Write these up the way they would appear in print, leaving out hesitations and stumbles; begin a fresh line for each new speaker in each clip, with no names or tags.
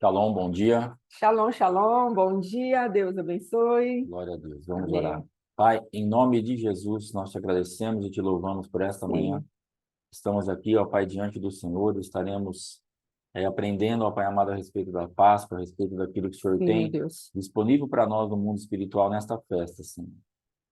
Shalom, bom dia.
Shalom, shalom, bom dia, Deus abençoe.
Glória a Deus. Vamos orar.
Amém.
Pai, em nome de Jesus, nós te agradecemos e te louvamos por esta manhã.
Sim,
Estamos aqui, ó Pai, diante do Senhor. Estaremos aprendendo, ó Pai amado, a respeito da Páscoa, a respeito daquilo que o Senhor
sim, meu
tem
Deus.
disponível para nós no mundo espiritual nesta festa, Senhor.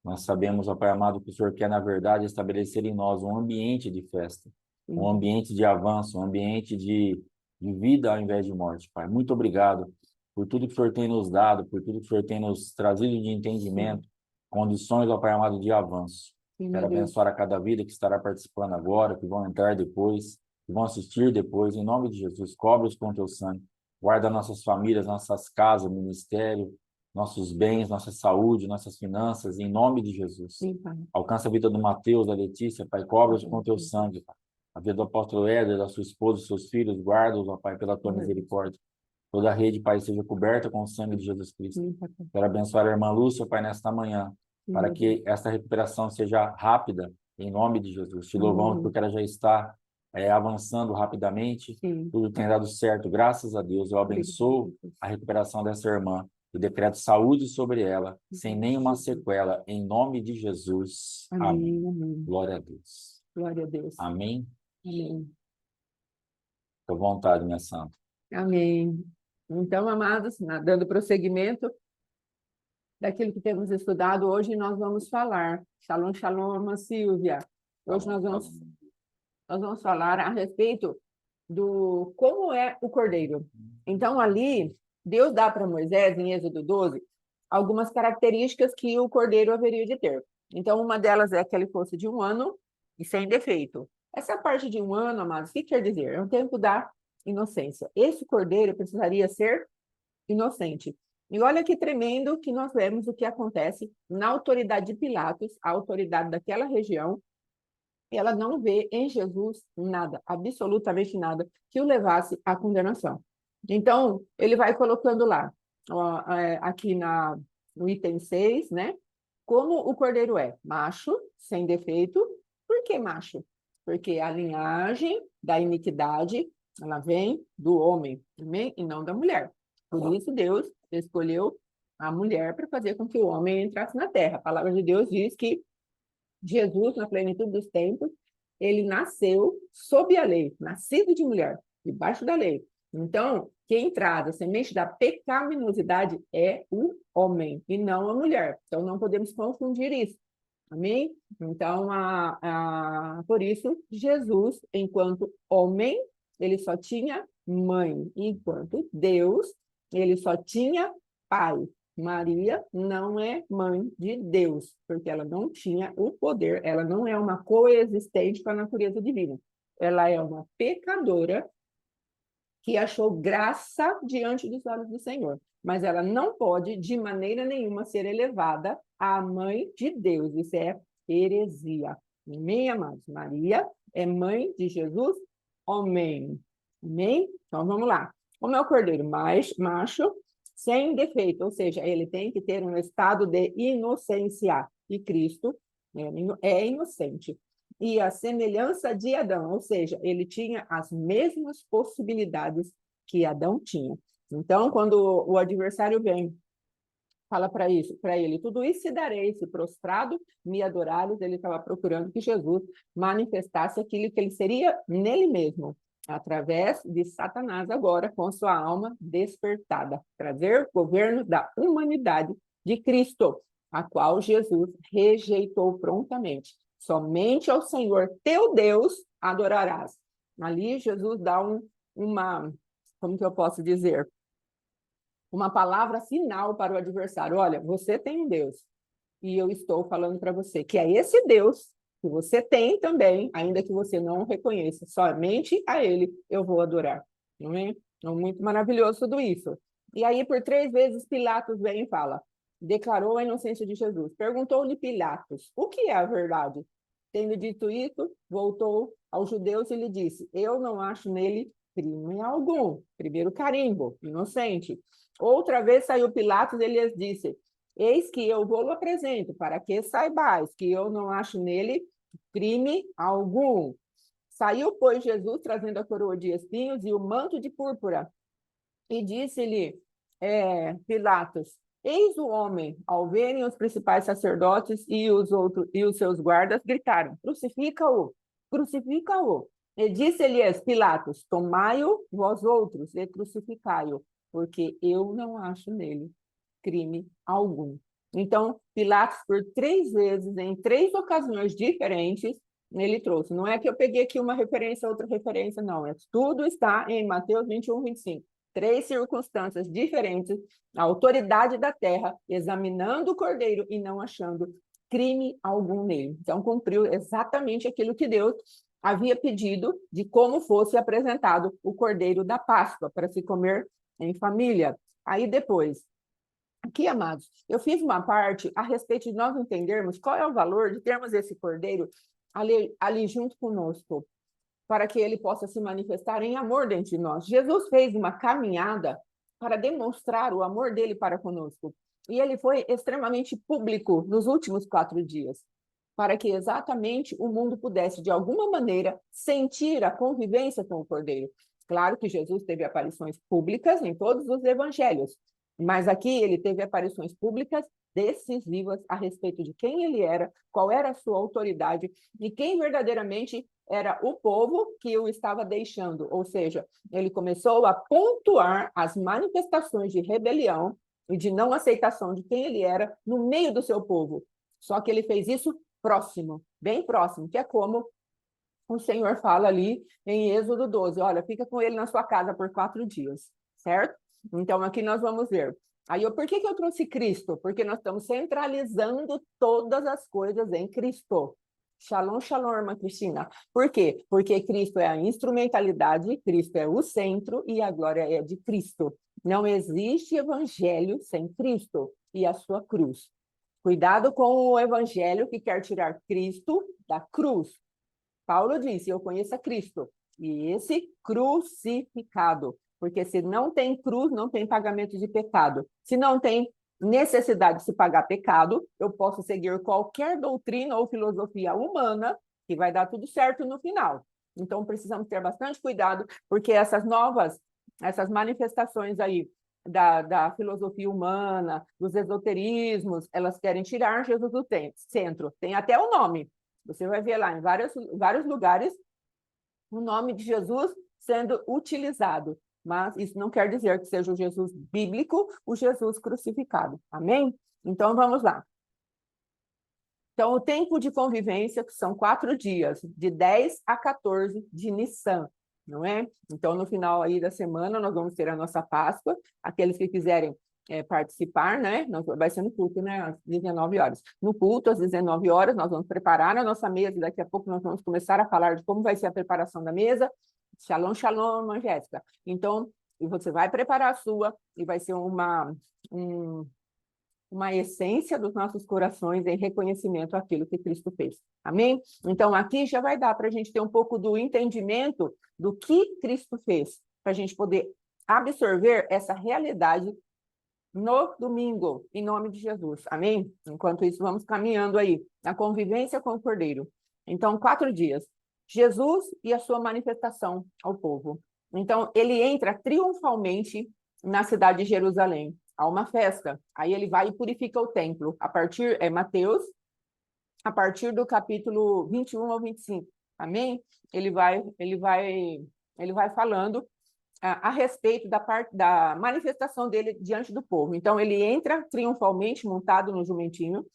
Nós sabemos, ó Pai amado, que o Senhor quer, na verdade, estabelecer em nós um ambiente de festa, um
Sim,
ambiente de avanço, um ambiente de vida ao invés de morte, Pai. Muito obrigado por tudo que o Senhor tem nos dado, por tudo que o Senhor tem nos trazido de
sim,
entendimento, condições, ó Pai amado, de avanço.
sim, meu
Quero
Deus.
abençoar a cada vida que estará participando agora, que vão entrar depois, que vão assistir depois, em nome de Jesus. Cobre-os com teu sangue. Guarda nossas famílias, nossas casas, ministério, nossos bens, nossa saúde, nossas finanças, em nome de Jesus.
Sim, Pai.
Alcança a vida do Mateus, da Letícia, Pai, cobra-os com teu
Sim,
sangue, Pai. A vida do apóstolo Éder, da sua esposa, dos seus filhos, guarda-os, ó Pai, pela tua
meu Deus.
misericórdia. Toda a rede, Pai, seja coberta com o sangue de Jesus Cristo.
Sim, Pai.
Quero abençoar a irmã Lúcia, Pai, nesta manhã,
Sim,
para
meu Deus.
que esta recuperação seja rápida, em nome de Jesus. Te louvamos
Amém.
porque ela já está avançando rapidamente,
Sim,
tudo tem dado certo, graças a Deus. Eu
obrigado,
abençoo
Jesus.
a recuperação dessa irmã e decreto saúde sobre ela, sem nenhuma
Jesus.
sequela, em nome de Jesus. Amém.
Amém, amém.
Glória a Deus.
Glória a Deus.
Amém.
Amém.
Fique à vontade, minha santa.
Amém. Então, amados, dando prosseguimento daquilo que temos estudado, hoje nós vamos falar. Shalom, shalom, irmã Silvia. Hoje
Shalom, shalom.
nós vamos falar a respeito do como é o cordeiro. Então, ali, Deus dá para Moisés, em Êxodo 12, algumas características que o cordeiro haveria de ter. Então, uma delas é que ele fosse de 1 ano e sem defeito. Essa parte de 1 ano, amados, o que quer dizer? É um tempo da inocência. Esse cordeiro precisaria ser inocente. E olha que tremendo que nós vemos o que acontece na autoridade de Pilatos, a autoridade daquela região, ela não vê em Jesus nada, absolutamente nada, que o levasse à condenação. Então, ele vai colocando lá, ó, aqui no item 6, né? Como o cordeiro é macho, sem defeito. Por que macho? Porque a linhagem da iniquidade, ela vem do homem, também, e não da mulher. Por isso, Deus escolheu a mulher para fazer com que o homem entrasse na terra. A palavra de Deus diz que Jesus, na plenitude dos tempos, ele nasceu sob a lei, nascido de mulher, debaixo da lei. Então, quem traz a semente da pecaminosidade é o homem e não a mulher. Então, não podemos confundir isso. Amém? Então, por isso, Jesus, enquanto homem, ele só tinha mãe, enquanto Deus, ele só tinha pai. Maria não é mãe de Deus, porque ela não tinha o poder, ela não é uma coexistente com a natureza divina. Ela é uma pecadora que achou graça diante dos olhos do Senhor, mas ela não pode, de maneira nenhuma, ser elevada à mãe de Deus. Isso é heresia. Amém, amados? Maria é mãe de Jesus, homem. Amém? Então, vamos lá. Como é o cordeiro? Macho, sem defeito, ou seja, ele tem que ter um estado de inocência. E Cristo é inocente. E a semelhança de Adão, ou seja, ele tinha as mesmas possibilidades que Adão tinha. Então, quando o adversário vem, fala para ele, tudo isso se darei, se prostrado me adorares, ele estava procurando que Jesus manifestasse aquilo que ele seria nele mesmo, através de Satanás agora, com sua alma despertada, trazer o governo da humanidade de Cristo, a qual Jesus rejeitou prontamente. Somente ao Senhor teu Deus adorarás. Ali Jesus dá como que eu posso dizer? Uma palavra final para o adversário. Olha, você tem um Deus e eu estou falando para você que é esse Deus que você tem também, ainda que você não o reconheça, somente a ele eu vou adorar. Não é? É muito maravilhoso tudo isso. E aí, por 3 vezes, Pilatos vem e fala, declarou a inocência de Jesus. Perguntou-lhe Pilatos, o que é a verdade? Tendo dito isso, voltou aos judeus e lhe disse, eu não acho nele crime algum. Primeiro carimbo, inocente. Outra vez saiu Pilatos e lhes disse, eis que eu vou-lo apresento, para que saibais que eu não acho nele crime algum. Saiu, pois, Jesus, trazendo a coroa de espinhos e o manto de púrpura. E disse-lhe Pilatos: eis o homem. Ao verem os principais sacerdotes e os seus guardas, gritaram: crucifica-o, crucifica-o. E disse-lhes Pilatos: tomai-o vós outros e crucificai-o, porque eu não acho nele crime algum. Então, Pilatos, por 3 vezes, em 3 ocasiões diferentes, ele trouxe. Não é que eu peguei aqui uma referência, outra referência, não. Tudo está em Mateus 21, 25. 3 circunstâncias diferentes, a autoridade da terra examinando o cordeiro e não achando crime algum nele. Então, cumpriu exatamente aquilo que Deus havia pedido de como fosse apresentado o cordeiro da Páscoa, para se comer em família. Aí depois, aqui, amados, eu fiz uma parte a respeito de nós entendermos qual é o valor de termos esse cordeiro ali junto conosco, para que ele possa se manifestar em amor dentro de nós. Jesus fez uma caminhada para demonstrar o amor dele para conosco. E ele foi extremamente público nos últimos 4 dias, para que exatamente o mundo pudesse, de alguma maneira, sentir a convivência com o Cordeiro. Claro que Jesus teve aparições públicas em todos os evangelhos, mas aqui ele teve aparições públicas decisivas a respeito de quem ele era, qual era a sua autoridade e quem verdadeiramente era o povo que o estava deixando. Ou seja, ele começou a pontuar as manifestações de rebelião e de não aceitação de quem ele era no meio do seu povo. Só que ele fez isso próximo, bem próximo, que é como o Senhor fala ali em Êxodo 12, olha, fica com ele na sua casa por 4 dias, certo? Então, aqui nós vamos ver. Aí, por que eu trouxe Cristo? Porque nós estamos centralizando todas as coisas em Cristo. Shalom, shalom, irmã Cristina. Por quê? Porque Cristo é a instrumentalidade, Cristo é o centro e a glória é de Cristo. Não existe evangelho sem Cristo e a sua cruz. Cuidado com o evangelho que quer tirar Cristo da cruz. Paulo disse, eu conheço a Cristo, e esse crucificado, porque se não tem cruz, não tem pagamento de pecado. Se não tem necessidade de se pagar pecado, eu posso seguir qualquer doutrina ou filosofia humana, que vai dar tudo certo no final. Então, precisamos ter bastante cuidado, porque essas manifestações aí da filosofia humana, dos esoterismos, elas querem tirar Jesus do centro. Tem até o nome. Você vai ver lá em vários lugares o nome de Jesus sendo utilizado. Mas isso não quer dizer que seja o Jesus bíblico, o Jesus crucificado. Amém? Então, vamos lá. Então, o tempo de convivência, que são 4 dias, de 10 a 14 de Nissan, não é? Então, no final aí da semana, nós vamos ter a nossa Páscoa. Aqueles que quiserem participar, né? Vai ser no culto, né? Às 19 horas. No culto, às 19 horas, nós vamos preparar a nossa mesa. Daqui a pouco nós vamos começar a falar de como vai ser a preparação da mesa. Shalom, shalom, irmã Jéssica. Então, você vai preparar a sua e vai ser uma essência dos nossos corações em reconhecimento àquilo que Cristo fez. Amém? Então, aqui já vai dar para a gente ter um pouco do entendimento do que Cristo fez, para a gente poder absorver essa realidade no domingo, em nome de Jesus. Amém? Enquanto isso, vamos caminhando aí, na convivência com o Cordeiro. Então, 4 dias. Jesus e a sua manifestação ao povo. Então, ele entra triunfalmente na cidade de Jerusalém. Há uma festa. Aí ele vai e purifica o templo. Mateus, a partir do capítulo 21 ao 25. Amém? Ele vai falando a respeito da manifestação dele diante do povo. Então, ele entra triunfalmente montado no jumentinho,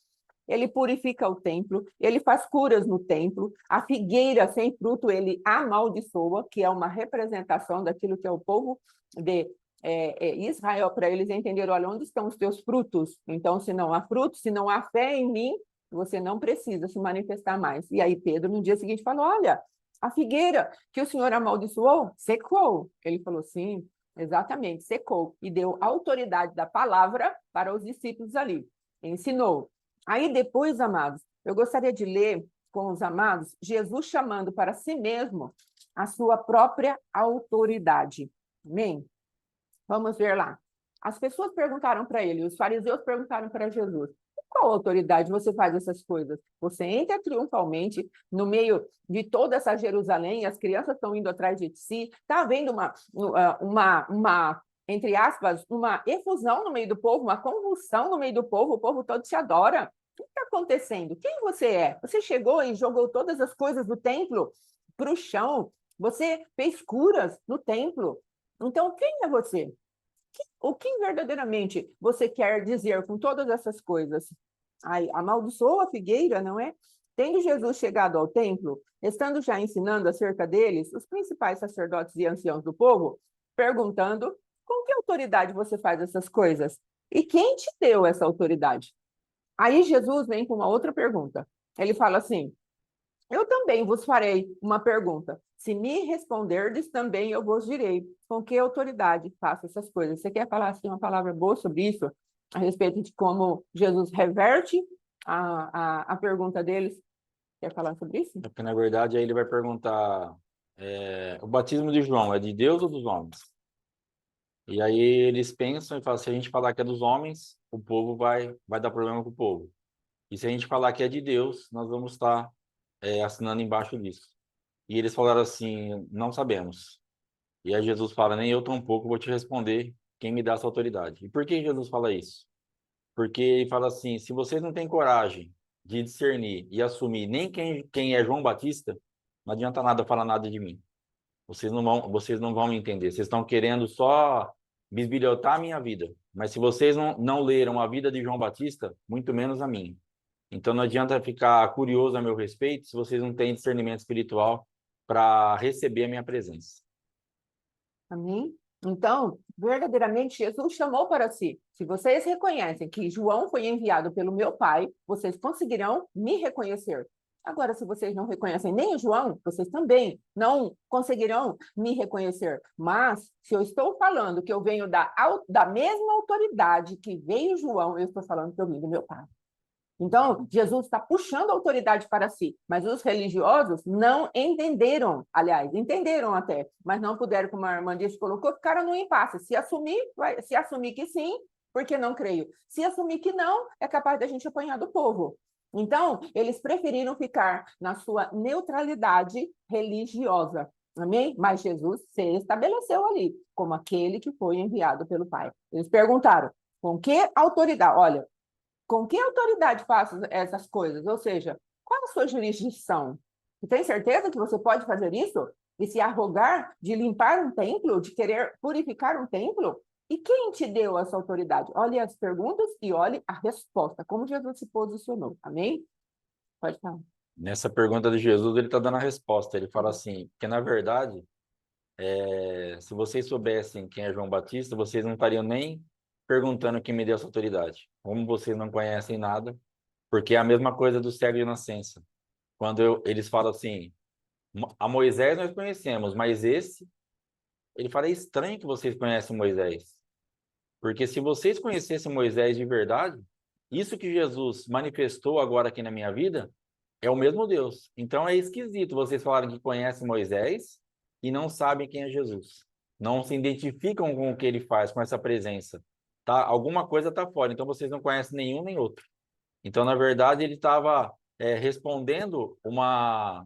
ele purifica o templo, ele faz curas no templo, a figueira sem fruto ele amaldiçoa, que é uma representação daquilo que é o povo de Israel, para eles entenderem, olha, onde estão os teus frutos? Então, se não há frutos, se não há fé em mim, você não precisa se manifestar mais. E aí Pedro, no dia seguinte, falou, olha, a figueira que o Senhor amaldiçoou, secou. Ele falou, sim, exatamente, secou. E deu autoridade da palavra para os discípulos ali. Ensinou. Aí depois, amados, eu gostaria de ler com os amados, Jesus chamando para si mesmo a sua própria autoridade. Amém? Vamos ver lá. As pessoas perguntaram para ele, os fariseus perguntaram para Jesus, qual autoridade você faz essas coisas? Você entra triunfalmente no meio de toda essa Jerusalém, as crianças estão indo atrás de si, está havendo uma entre aspas, uma efusão no meio do povo, uma convulsão no meio do povo, o povo todo se adora. O que está acontecendo? Quem você é? Você chegou e jogou todas as coisas do templo para o chão, você fez curas no templo. Então, quem é você? O que verdadeiramente você quer dizer com todas essas coisas? Ai, amaldiçoou a figueira, não é? Tendo Jesus chegado ao templo, estando já ensinando acerca deles, os principais sacerdotes e anciãos do povo, perguntando: com que autoridade você faz essas coisas? E quem te deu essa autoridade? Aí Jesus vem com uma outra pergunta. Ele fala assim: eu também vos farei uma pergunta. Se me responderdes, também eu vos direi com que autoridade faço essas coisas. Você quer falar assim, uma palavra boa sobre isso? A respeito de como Jesus reverte a pergunta deles? Quer falar sobre isso?
Porque, na verdade, aí ele vai perguntar, o batismo de João é de Deus ou dos homens? E aí eles pensam e falam, se a gente falar que é dos homens, o povo vai dar problema com o povo. E se a gente falar que é de Deus, nós vamos estar assinando embaixo disso. E eles falaram assim, não sabemos. E aí Jesus fala, nem eu tampouco vou te responder quem me dá essa autoridade. E por que Jesus fala isso? Porque ele fala assim, se vocês não têm coragem de discernir e assumir nem quem é João Batista, não adianta nada falar nada de mim. Vocês não vão me entender. Vocês estão querendo só bisbilhotar a minha vida. Mas se vocês não leram a vida de João Batista, muito menos a minha. Então não adianta ficar curioso a meu respeito se vocês não têm discernimento espiritual para receber a minha presença.
Amém? Então, verdadeiramente, Jesus chamou para si. Se vocês reconhecem que João foi enviado pelo meu Pai, vocês conseguirão me reconhecer. Agora, se vocês não reconhecem nem o João, vocês também não conseguirão me reconhecer. Mas, se eu estou falando que eu venho da mesma autoridade que veio João, eu estou falando que eu vim do meu Pai. Então, Jesus está puxando a autoridade para si, mas os religiosos não entenderam, aliás, entenderam até, mas não puderam, como a irmã disse, colocou, ficaram no impasse. Se assumir que sim, porque não creio. Se assumir que não, é capaz da gente apanhar do povo. Então, eles preferiram ficar na sua neutralidade religiosa. Amém? Mas Jesus se estabeleceu ali como aquele que foi enviado pelo Pai. Eles perguntaram: com que autoridade? Olha, com que autoridade faço essas coisas? Ou seja, qual a sua jurisdição? Você tem certeza que você pode fazer isso? E se arrogar de limpar um templo, de querer purificar um templo? E quem te deu essa autoridade? Olhe as perguntas e olhe a resposta, como Jesus se posicionou. Amém? Pode falar.
Nessa pergunta de Jesus, ele está dando a resposta. Ele fala assim, que na verdade, se vocês soubessem quem é João Batista, vocês não estariam nem perguntando quem me deu essa autoridade. Como vocês não conhecem nada, porque é a mesma coisa do cego de nascença. Quando eles falam assim, a Moisés nós conhecemos, mas ele fala, é estranho que vocês conhecem Moisés. Porque se vocês conhecessem Moisés de verdade, isso que Jesus manifestou agora aqui na minha vida, é o mesmo Deus. Então é esquisito vocês falarem que conhecem Moisés e não sabem quem é Jesus. Não se identificam com o que ele faz, com essa presença. Tá? Alguma coisa está fora. Então vocês não conhecem nenhum nem outro. Então, na verdade, ele estava respondendo uma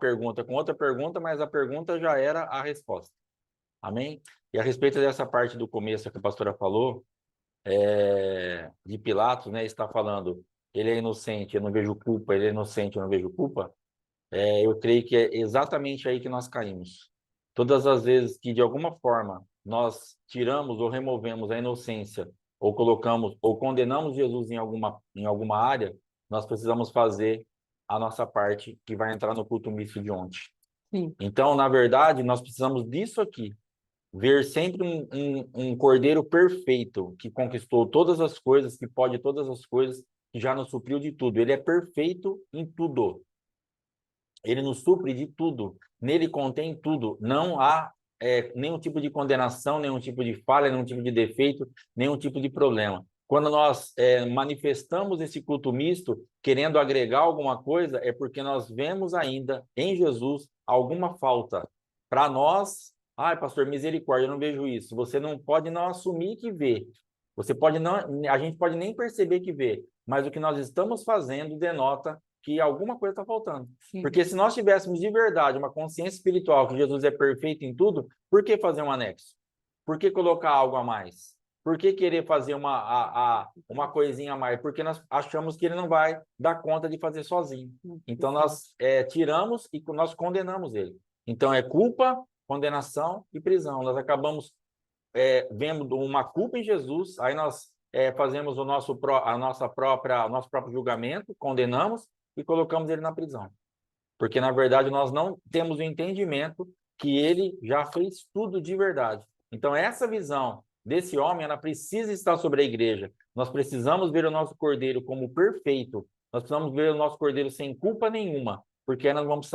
pergunta com outra pergunta, mas a pergunta já era a resposta. Amém? E a respeito dessa parte do começo que a pastora falou, de Pilatos, né, está falando, ele é inocente, eu não vejo culpa, ele é inocente, eu não vejo culpa, eu creio que é exatamente aí que nós caímos. Todas as vezes que, de alguma forma, nós tiramos ou removemos a inocência, ou colocamos, ou condenamos Jesus em alguma área, nós precisamos fazer a nossa parte, que vai entrar no culto misto de ontem.
Sim.
Então, na verdade, nós precisamos disso aqui, ver sempre um cordeiro perfeito, que conquistou todas as coisas, que pode todas as coisas, que já nos supriu de tudo. Ele é perfeito em tudo. Ele nos supre de tudo. Nele contém tudo. Não há nenhum tipo de condenação, nenhum tipo de falha, nenhum tipo de defeito, nenhum tipo de problema. Quando nós manifestamos esse culto misto, querendo agregar alguma coisa, é porque nós vemos ainda em Jesus alguma falta. Para nós, ai, pastor, misericórdia, eu não vejo isso. Você não pode não assumir que vê. Você pode não, a gente pode nem perceber que vê, mas o que nós estamos fazendo denota que alguma coisa está faltando. Sim. Porque se nós tivéssemos de verdade uma consciência espiritual que Jesus é perfeito em tudo, por que fazer um anexo? Por que colocar algo a mais? Por que querer fazer uma coisinha a mais? Porque nós achamos que ele não vai dar conta de fazer sozinho. Então, nós tiramos e nós condenamos ele. Então, é culpa, condenação e prisão. Nós acabamos vendo uma culpa em Jesus, aí nós fazemos o nosso próprio julgamento, condenamos e colocamos ele na prisão. Porque, na verdade, nós não temos o entendimento que ele já fez tudo de verdade. Então, essa visão desse homem, ela precisa estar sobre a igreja. Nós precisamos ver o nosso Cordeiro como perfeito. Nós precisamos ver o nosso Cordeiro sem culpa nenhuma, porque nós não vamos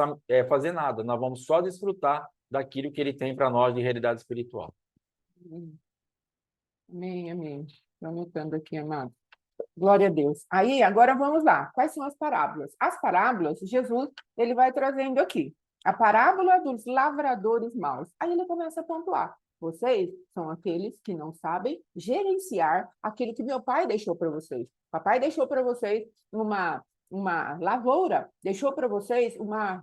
fazer nada, nós vamos só desfrutar daquilo que ele tem para nós de realidade espiritual.
Amém, amém. Estou anotando aqui, amado. Glória a Deus. Aí, agora vamos lá. Quais são as parábolas? As parábolas, Jesus, ele vai trazendo aqui. A parábola dos lavradores maus. Aí ele começa a pontuar. Vocês são aqueles que não sabem gerenciar aquilo que meu pai deixou para vocês. Papai deixou para vocês uma lavoura, deixou para vocês uma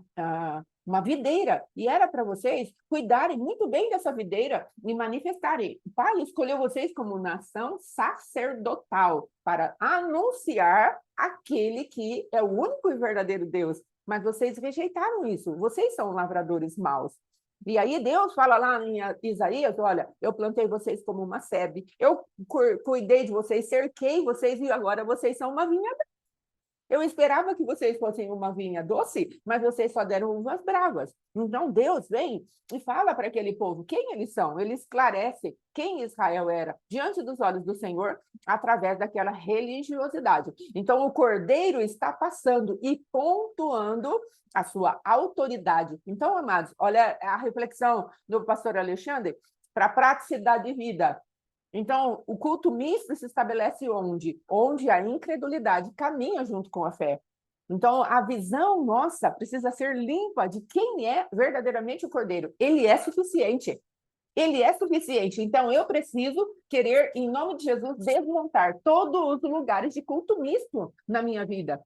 videira, e era para vocês cuidarem muito bem dessa videira e manifestarem. O Pai escolheu vocês como nação sacerdotal para anunciar aquele que é o único e verdadeiro Deus. Mas vocês rejeitaram isso. Vocês são lavradores maus. E aí Deus fala lá em Isaías, olha, eu plantei vocês como uma sebe, eu cuidei de vocês, cerquei vocês e agora vocês são uma vinha. Eu esperava que vocês fossem uma vinha doce, mas vocês só deram uvas bravas. Então Deus vem e fala para aquele povo quem eles são. Ele esclarece quem Israel era diante dos olhos do Senhor através daquela religiosidade. Então o Cordeiro está passando e pontuando a sua autoridade. Então, amados, olha a reflexão do pastor Alexandre para a praticidade de vida. Então, o culto misto se estabelece onde? Onde a incredulidade caminha junto com a fé. Então, a visão nossa precisa ser limpa de quem é verdadeiramente o Cordeiro. Ele é suficiente. Ele é suficiente. Então, eu preciso querer, em nome de Jesus, desmontar todos os lugares de culto misto na minha vida.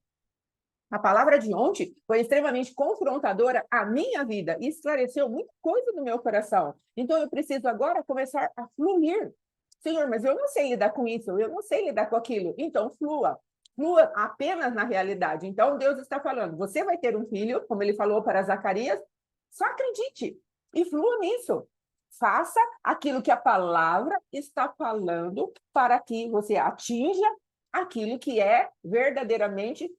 A palavra de ontem foi extremamente confrontadora à minha vida e esclareceu muita coisa no meu coração. Então, eu preciso agora começar a fluir. Senhor, mas eu não sei lidar com isso, eu não sei lidar com aquilo. Então, flua. Flua apenas na realidade. Então, Deus está falando, você vai ter um filho, como ele falou para Zacarias, só acredite e flua nisso. Faça aquilo que a palavra está falando para que você atinja aquilo que é verdadeiramente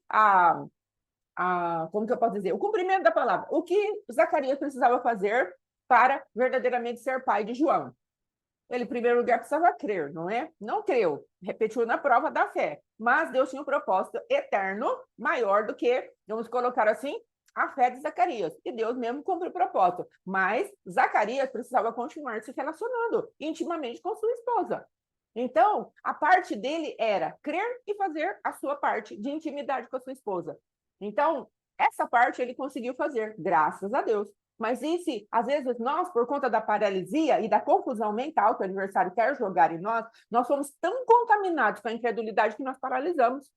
como que eu posso dizer? O cumprimento da palavra. O que Zacarias precisava fazer para verdadeiramente ser pai de João? Ele, em primeiro lugar, precisava crer, não é? Não creu, repetiu na prova da fé. Mas Deus tinha um propósito eterno maior do que, vamos colocar assim, a fé de Zacarias. E Deus mesmo cumpriu o propósito. Mas Zacarias precisava continuar se relacionando intimamente com sua esposa. Então, a parte dele era crer e fazer a sua parte de intimidade com a sua esposa. Então, essa parte ele conseguiu fazer, graças a Deus. Mas e se, às vezes, nós, por conta da paralisia e da confusão mental que o adversário quer jogar em nós somos tão contaminados com a incredulidade que nós paralisamos.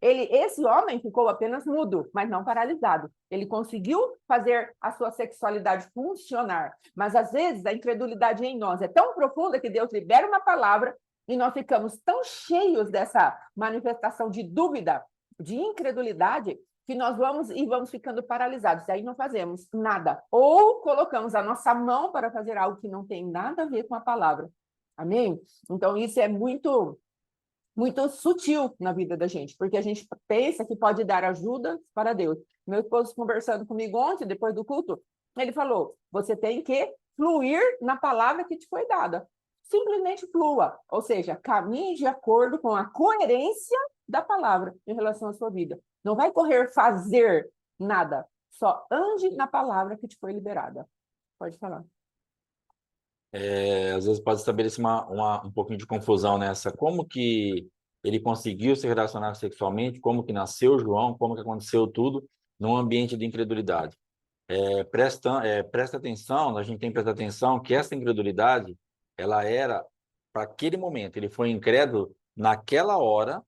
Esse homem ficou apenas mudo, mas não paralisado. Ele conseguiu fazer a sua sexualidade funcionar. Mas, às vezes, a incredulidade em nós é tão profunda que Deus libera uma palavra e nós ficamos tão cheios dessa manifestação de dúvida, de incredulidade, que nós vamos ficando paralisados, e aí não fazemos nada. Ou colocamos a nossa mão para fazer algo que não tem nada a ver com a palavra. Amém? Então, isso é muito, muito sutil na vida da gente, porque a gente pensa que pode dar ajuda para Deus. Meu esposo conversando comigo ontem, depois do culto, ele falou, você tem que fluir na palavra que te foi dada. Simplesmente flua, ou seja, caminhe de acordo com a coerência da palavra em relação à sua vida. Não vai correr fazer nada, só ande na palavra que te foi liberada. Pode falar.
Às vezes pode estabelecer um pouquinho de confusão nessa. Como que ele conseguiu se relacionar sexualmente? Como que nasceu João? Como que aconteceu tudo num ambiente de incredulidade? Presta atenção, a gente tem que prestar atenção que essa incredulidade, ela era para aquele momento. Ele foi incrédulo naquela hora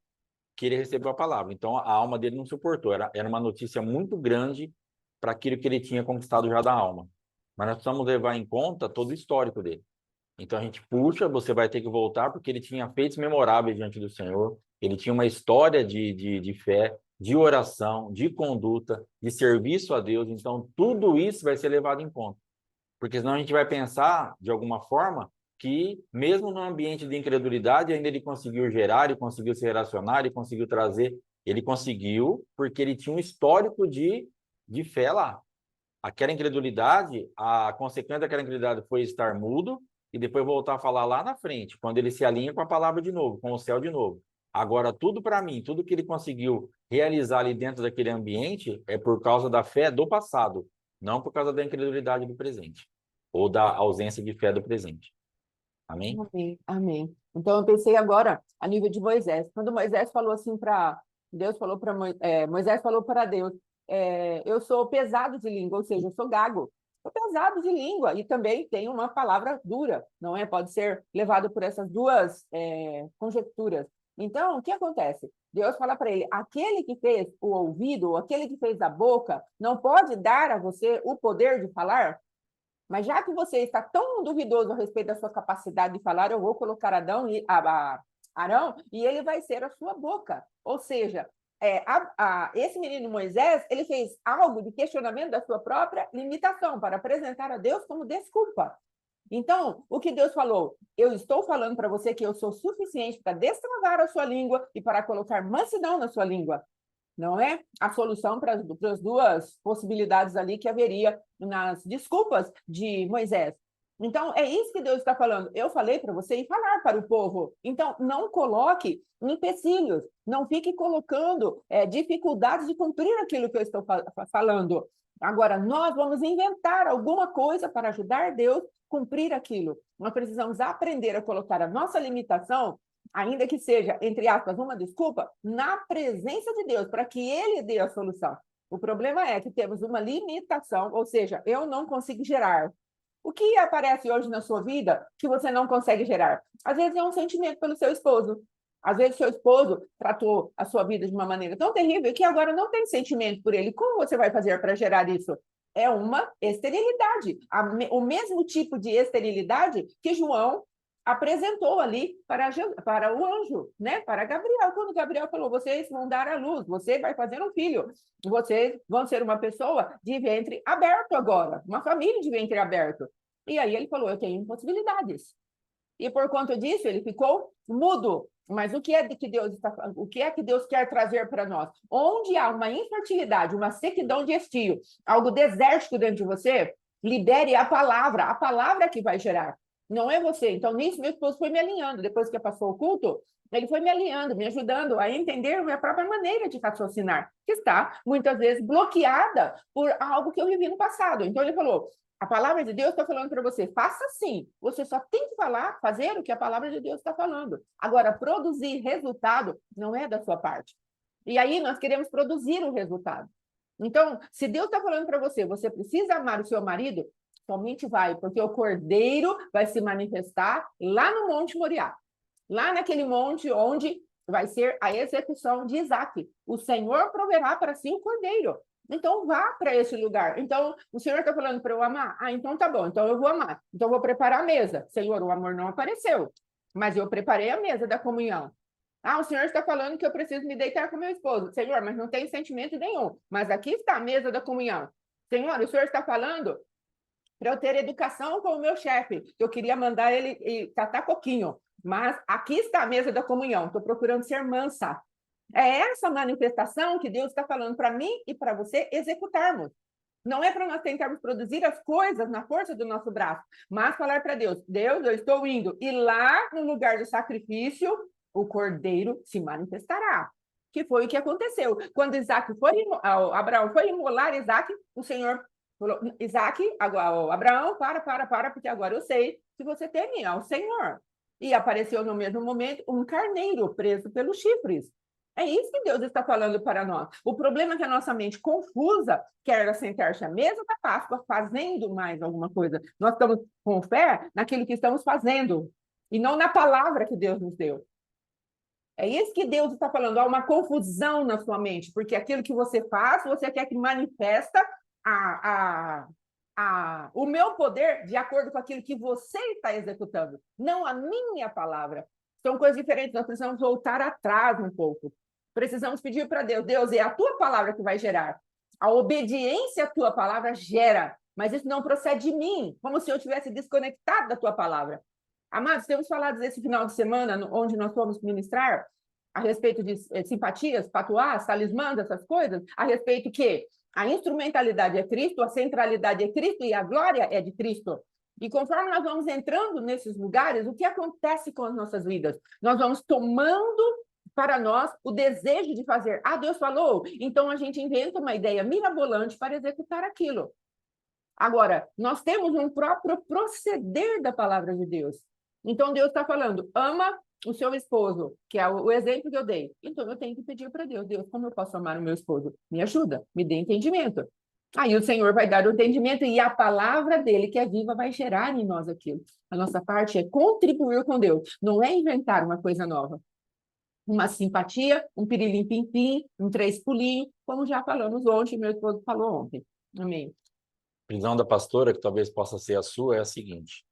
que ele recebeu a palavra. Então, a alma dele não suportou. Era uma notícia muito grande para aquilo que ele tinha conquistado já da alma. Mas nós precisamos levar em conta todo o histórico dele. Então a gente puxa, você vai ter que voltar, porque ele tinha feitos memoráveis diante do Senhor, ele tinha uma história de fé, de oração, de conduta, de serviço a Deus. Então tudo isso vai ser levado em conta. Porque senão a gente vai pensar, de alguma forma, que mesmo no ambiente de incredulidade, ainda ele conseguiu gerar, ele conseguiu se relacionar, ele conseguiu trazer, ele conseguiu, porque ele tinha um histórico de fé lá. Aquela incredulidade, a consequência daquela incredulidade foi estar mudo e depois voltar a falar lá na frente, quando ele se alinha com a palavra de novo, com o céu de novo. Agora, tudo para mim, tudo que ele conseguiu realizar ali dentro daquele ambiente é por causa da fé do passado, não por causa da incredulidade do presente ou da ausência de fé do presente. Amém?
Amém, amém. Então eu pensei agora a nível de Moisés. Quando Moisés falou assim para Deus, falou para Moisés falou para Deus, eu sou pesado de língua, ou seja, eu sou gago. Sou pesado de língua e também tenho uma palavra dura, não é? Pode ser levado por essas duas conjecturas. Então, o que acontece? Deus fala para ele: aquele que fez o ouvido, ou aquele que fez a boca, não pode dar a você o poder de falar? Mas já que você está tão duvidoso a respeito da sua capacidade de falar, eu vou colocar Arão e ele vai ser a sua boca. Ou seja, esse menino Moisés, ele fez algo de questionamento da sua própria limitação para apresentar a Deus como desculpa. Então, o que Deus falou? Eu estou falando para você que eu sou suficiente para destravar a sua língua e para colocar mansidão na sua língua. Não é a solução para as duas possibilidades ali que haveria nas desculpas de Moisés. Então, é isso que Deus está falando. Eu falei para você e falar para o povo. Então, não coloque empecilhos, não fique colocando dificuldades de cumprir aquilo que eu estou falando. Agora, nós vamos inventar alguma coisa para ajudar Deus a cumprir aquilo. Nós precisamos aprender a colocar a nossa limitação, ainda que seja, entre aspas, uma desculpa, na presença de Deus, para que Ele dê a solução. O problema é que temos uma limitação, ou seja, eu não consigo gerar. O que aparece hoje na sua vida que você não consegue gerar? Às vezes é um sentimento pelo seu esposo. Às vezes seu esposo tratou a sua vida de uma maneira tão terrível que agora não tem sentimento por ele. Como você vai fazer para gerar isso? É uma esterilidade. O mesmo tipo de esterilidade que João apresentou ali para o anjo, né? Para Gabriel. Quando Gabriel falou: vocês vão dar à luz, você vai fazer um filho, vocês vão ser uma pessoa de ventre aberto agora, uma família de ventre aberto. E aí ele falou: eu tenho impossibilidades. E por conta disso ele ficou mudo. Mas o que é que Deus quer trazer para nós? Onde há uma infertilidade, uma sequidão de estio, algo desértico dentro de você, libere a palavra que vai gerar. Não é você. Então, nisso, meu esposo foi me alinhando. Depois que passou o culto, ele foi me alinhando, me ajudando a entender a minha própria maneira de raciocinar, que está, muitas vezes, bloqueada por algo que eu vivi no passado. Então, ele falou: a palavra de Deus está falando para você, faça assim. Você só tem que fazer o que a palavra de Deus está falando. Agora, produzir resultado não é da sua parte. E aí, nós queremos produzir o resultado. Então, se Deus está falando para você, você precisa amar o seu marido, somente vai, porque o Cordeiro vai se manifestar lá no Monte Moriá, lá naquele monte onde vai ser a execução de Isaac. O Senhor proverá para si o Cordeiro. Então, vá para esse lugar. Então, o Senhor está falando para eu amar? Então tá bom, então eu vou amar. Então, eu vou preparar a mesa. Senhor, o amor não apareceu, mas eu preparei a mesa da comunhão. O Senhor está falando que eu preciso me deitar com meu esposo. Senhor, mas não tem sentimento nenhum. Mas aqui está a mesa da comunhão. Senhor, o Senhor está falando para eu ter educação com o meu chefe. Eu queria mandar ele catar coquinho. Mas aqui está a mesa da comunhão. Estou procurando ser mansa. É essa manifestação que Deus está falando para mim e para você executarmos. Não é para nós tentarmos produzir as coisas na força do nosso braço, mas falar para Deus: Deus, eu estou indo. E lá no lugar do sacrifício, o Cordeiro se manifestará. Que foi o que aconteceu. Quando Abraão foi imolar Isaac, o Senhor falou: Abraão, para, porque agora eu sei que você teme ao Senhor. E apareceu no mesmo momento um carneiro preso pelos chifres. É isso que Deus está falando para nós. O problema é que a nossa mente confusa quer sentar-se à mesa da Páscoa fazendo mais alguma coisa. Nós estamos com fé naquilo que estamos fazendo e não na palavra que Deus nos deu. É isso que Deus está falando. Há uma confusão na sua mente, porque aquilo que você faz, você quer que manifesta o meu poder de acordo com aquilo que você está executando, não a minha palavra. São coisas diferentes, nós precisamos voltar atrás um pouco. Precisamos pedir para Deus, Deus, é a tua palavra que vai gerar. A obediência à tua palavra gera, mas isso não procede de mim, como se eu tivesse desconectado da tua palavra. Amados, temos falado esse final de semana, onde nós fomos ministrar, a respeito de simpatias, patuás, talismãs, essas coisas, a respeito que a instrumentalidade é Cristo, a centralidade é Cristo e a glória é de Cristo. E conforme nós vamos entrando nesses lugares, o que acontece com as nossas vidas? Nós vamos tomando para nós o desejo de fazer. Ah, Deus falou? Então a gente inventa uma ideia mirabolante para executar aquilo. Agora, nós temos um próprio proceder da palavra de Deus. Então Deus está falando, ama o seu esposo, que é o exemplo que eu dei. Então eu tenho que pedir para Deus, Deus, como eu posso amar o meu esposo? Me ajuda, me dê entendimento. Aí o Senhor vai dar o entendimento e a palavra dele, que é viva, vai gerar em nós aquilo. A nossa parte é contribuir com Deus, não é inventar uma coisa nova. Uma simpatia, um pirilim-pim-pim, um três pulinhos, como já falamos ontem, meu esposo falou ontem. Amém.
A visão da pastora, que talvez possa ser a sua, é a seguinte.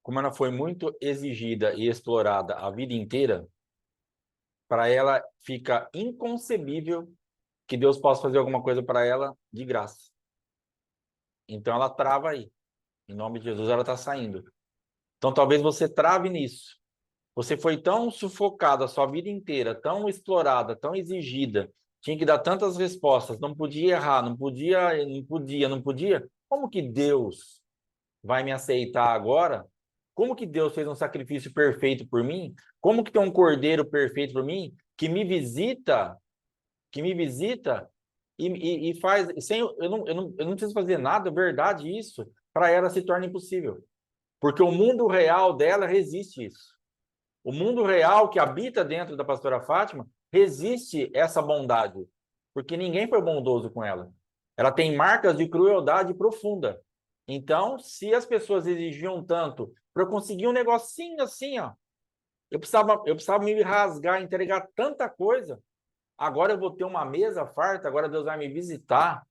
Como ela foi muito exigida e explorada a vida inteira, para ela fica inconcebível que Deus possa fazer alguma coisa para ela de graça. Então ela trava aí. Em nome de Jesus, ela está saindo. Então talvez você trave nisso. Você foi tão sufocado a sua vida inteira, tão explorada, tão exigida, tinha que dar tantas respostas, não podia errar, não podia. Como que Deus vai me aceitar agora? Como que Deus fez um sacrifício perfeito por mim? Como que tem um cordeiro perfeito por mim que me visita e faz sem eu não preciso fazer nada, é verdade isso, para ela se torna impossível. Porque o mundo real dela resiste isso. O mundo real que habita dentro da pastora Fátima resiste essa bondade, porque ninguém foi bondoso com ela. Ela tem marcas de crueldade profunda. Então, se as pessoas exigiam tanto para eu conseguir um negocinho assim, ó, eu precisava me rasgar, entregar tanta coisa. Agora eu vou ter uma mesa farta, agora Deus vai me visitar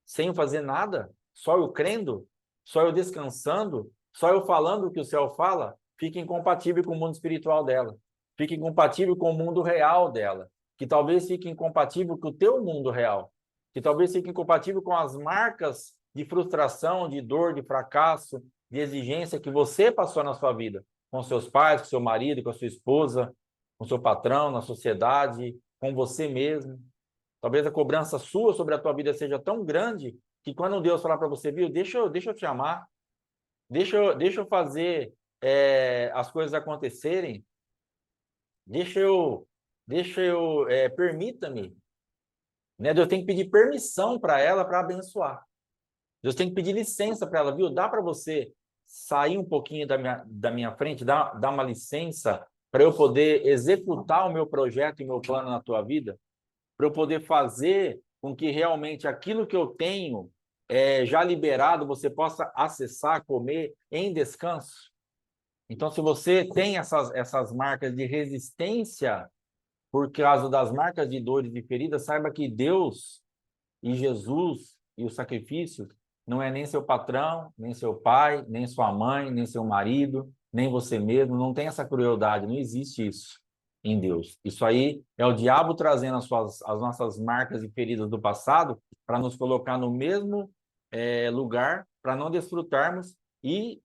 sem eu fazer nada, só eu crendo, só eu descansando, só eu falando o que o céu fala, fica incompatível com o mundo espiritual dela, fica incompatível com o mundo real dela, que talvez fique incompatível com o teu mundo real, que talvez fique incompatível com as marcas de frustração, de dor, de fracasso, de exigência que você passou na sua vida, com seus pais, com seu marido, com a sua esposa, com seu patrão, na sociedade, com você mesmo. Talvez a cobrança sua sobre a tua vida seja tão grande que quando Deus falar para você, viu, deixa eu te amar, deixa eu fazer as coisas acontecerem, permita-me, né? Deus tem que pedir permissão para ela para abençoar. Deus tem que pedir licença para ela, viu? Dá para você sair um pouquinho da minha frente, dar uma licença para eu poder executar o meu projeto e meu plano na tua vida? Para eu poder fazer com que realmente aquilo que eu tenho já liberado, você possa acessar, comer em descanso. Então, se você tem essas marcas de resistência por causa das marcas de dores e feridas, saiba que Deus e Jesus e o sacrifício não é nem seu patrão, nem seu pai, nem sua mãe, nem seu marido, nem você mesmo. Não tem essa crueldade, não existe isso em Deus. Isso aí é o diabo trazendo as nossas marcas e feridas do passado para nos colocar no mesmo lugar, para não desfrutarmos e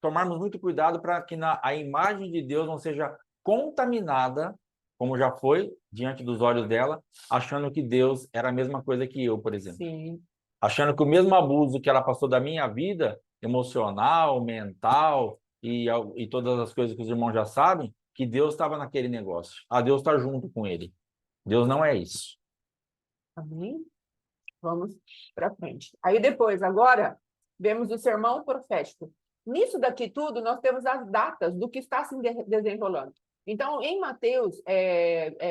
tomarmos muito cuidado para que a imagem de Deus não seja contaminada, como já foi diante dos olhos dela, achando que Deus era a mesma coisa que eu, por exemplo.
Sim.
Achando que o mesmo abuso que ela passou da minha vida, emocional, mental e todas as coisas que os irmãos já sabem, que Deus estava naquele negócio. Ah, Deus está junto com ele. Deus não é isso.
Amém? Vamos para frente. Aí depois, agora, vemos o sermão profético. Nisso daqui tudo, nós temos as datas do que está se desenrolando. Então, em Mateus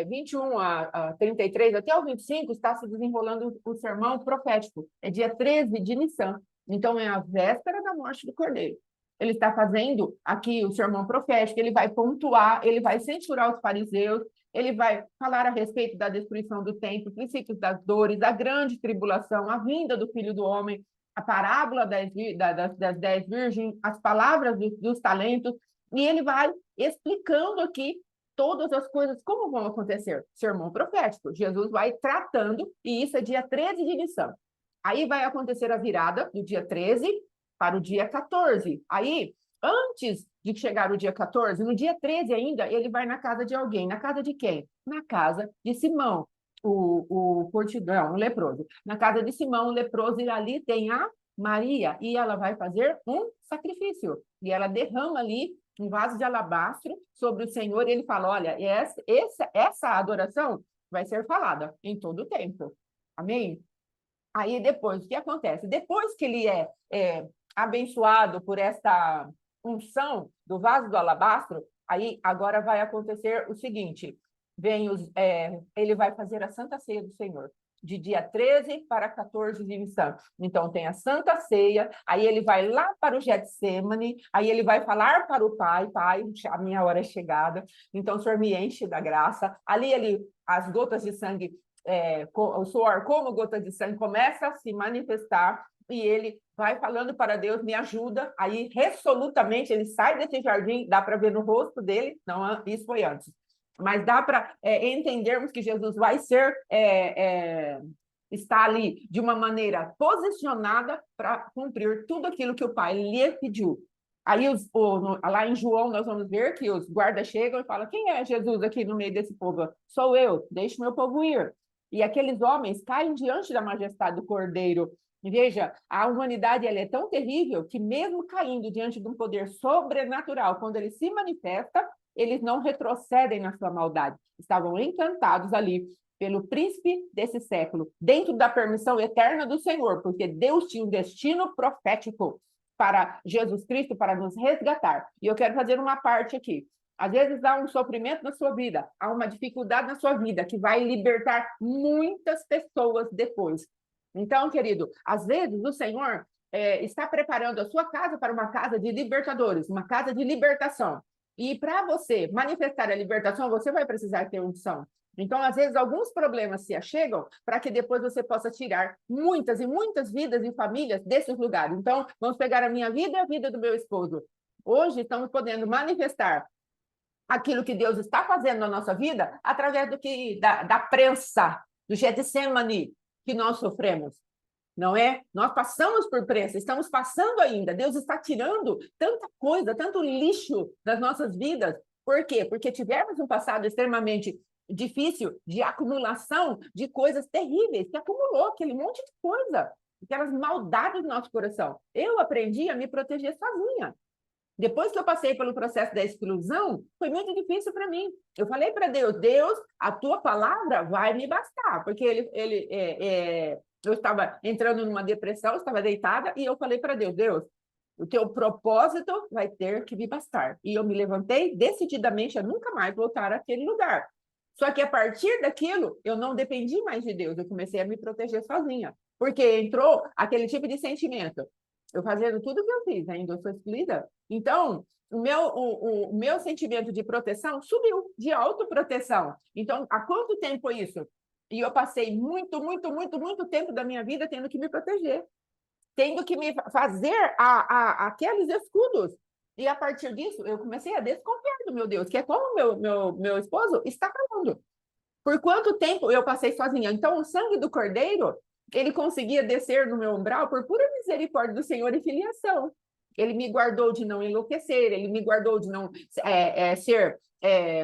21 a 33, até o 25, está se desenrolando o sermão profético. É dia 13 de Nissan. Então, é a véspera da morte do Cordeiro. Ele está fazendo aqui o sermão profético, ele vai pontuar, ele vai censurar os fariseus, ele vai falar a respeito da destruição do templo, princípios das dores, da grande tribulação, a vinda do Filho do Homem, a parábola das 10 virgens, as palavras dos talentos, e ele vai explicando aqui todas as coisas, como vão acontecer. Sermão profético. Jesus vai tratando, e isso é dia 13 de Nissan. Aí vai acontecer a virada do dia 13 para o dia 14. Aí, antes de chegar o dia 14, no dia 13 ainda, ele vai na casa de alguém. Na casa de quem? Na casa de Simão, o leproso. Na casa de Simão, o leproso, e ali tem a Maria, e ela vai fazer um sacrifício. E ela derrama ali um vaso de alabastro sobre o Senhor, e ele fala, olha, essa adoração vai ser falada em todo o tempo. Amém? Aí depois, o que acontece? Depois que ele é abençoado por esta unção do vaso do alabastro, aí agora vai acontecer o seguinte, ele vai fazer a Santa Ceia do Senhor, de dia 13 para 14 de Nissan. Então tem a Santa Ceia, aí ele vai lá para o Getsêmani, aí ele vai falar para o Pai, a minha hora é chegada, então o Senhor me enche da graça. Ali as gotas de sangue, o suor como gota de sangue começa a se manifestar, e ele vai falando para Deus, me ajuda. Aí, resolutamente, ele sai desse jardim, dá para ver no rosto dele, não, isso foi antes, mas dá para entendermos que Jesus vai está ali de uma maneira posicionada para cumprir tudo aquilo que o Pai lhe pediu. Aí, lá em João, nós vamos ver que os guardas chegam e falam, quem é Jesus aqui no meio desse povo? Sou eu, deixe meu povo ir. E aqueles homens caem diante da majestade do Cordeiro. E veja, a humanidade ela é tão terrível que mesmo caindo diante de um poder sobrenatural, quando ele se manifesta, eles não retrocedem na sua maldade. Estavam encantados ali pelo príncipe desse século, dentro da permissão eterna do Senhor, porque Deus tinha um destino profético para Jesus Cristo, para nos resgatar. E eu quero fazer uma parte aqui. Às vezes há um sofrimento na sua vida, há uma dificuldade na sua vida que vai libertar muitas pessoas depois. Então, querido, às vezes o Senhor está preparando a sua casa para uma casa de libertadores, uma casa de libertação. E para você manifestar a libertação, você vai precisar ter unção. Então, às vezes, alguns problemas se achegam para que depois você possa tirar muitas e muitas vidas e famílias desses lugares. Então, vamos pegar a minha vida e a vida do meu esposo. Hoje, estamos podendo manifestar aquilo que Deus está fazendo na nossa vida através da prensa, do Getsemane que nós sofremos. Não é? Nós passamos por prensa, estamos passando ainda. Deus está tirando tanta coisa, tanto lixo das nossas vidas. Por quê? Porque tivemos um passado extremamente difícil de acumulação de coisas terríveis, que acumulou aquele monte de coisa, aquelas maldades do nosso coração. Eu aprendi a me proteger sozinha. Depois que eu passei pelo processo da exclusão, foi muito difícil para mim. Eu falei para Deus, Deus, a tua palavra vai me bastar, porque eu estava entrando numa depressão, estava deitada, e eu falei para Deus, Deus, o teu propósito vai ter que me bastar. E eu me levantei decididamente a nunca mais voltar àquele lugar. Só que a partir daquilo, eu não dependi mais de Deus, eu comecei a me proteger sozinha, porque entrou aquele tipo de sentimento. Eu fazendo tudo o que eu fiz, ainda eu sou excluída. Então, o meu sentimento de proteção subiu, de autoproteção. Então, há quanto tempo isso? E eu passei muito tempo da minha vida tendo que me proteger, tendo que me fazer aqueles escudos. E a partir disso, eu comecei a desconfiar do meu Deus, que é como meu esposo está falando. Por quanto tempo eu passei sozinha? Então, o sangue do Cordeiro, ele conseguia descer no meu umbral por pura misericórdia do Senhor e filiação. Ele me guardou de não enlouquecer, ele me guardou de não ser,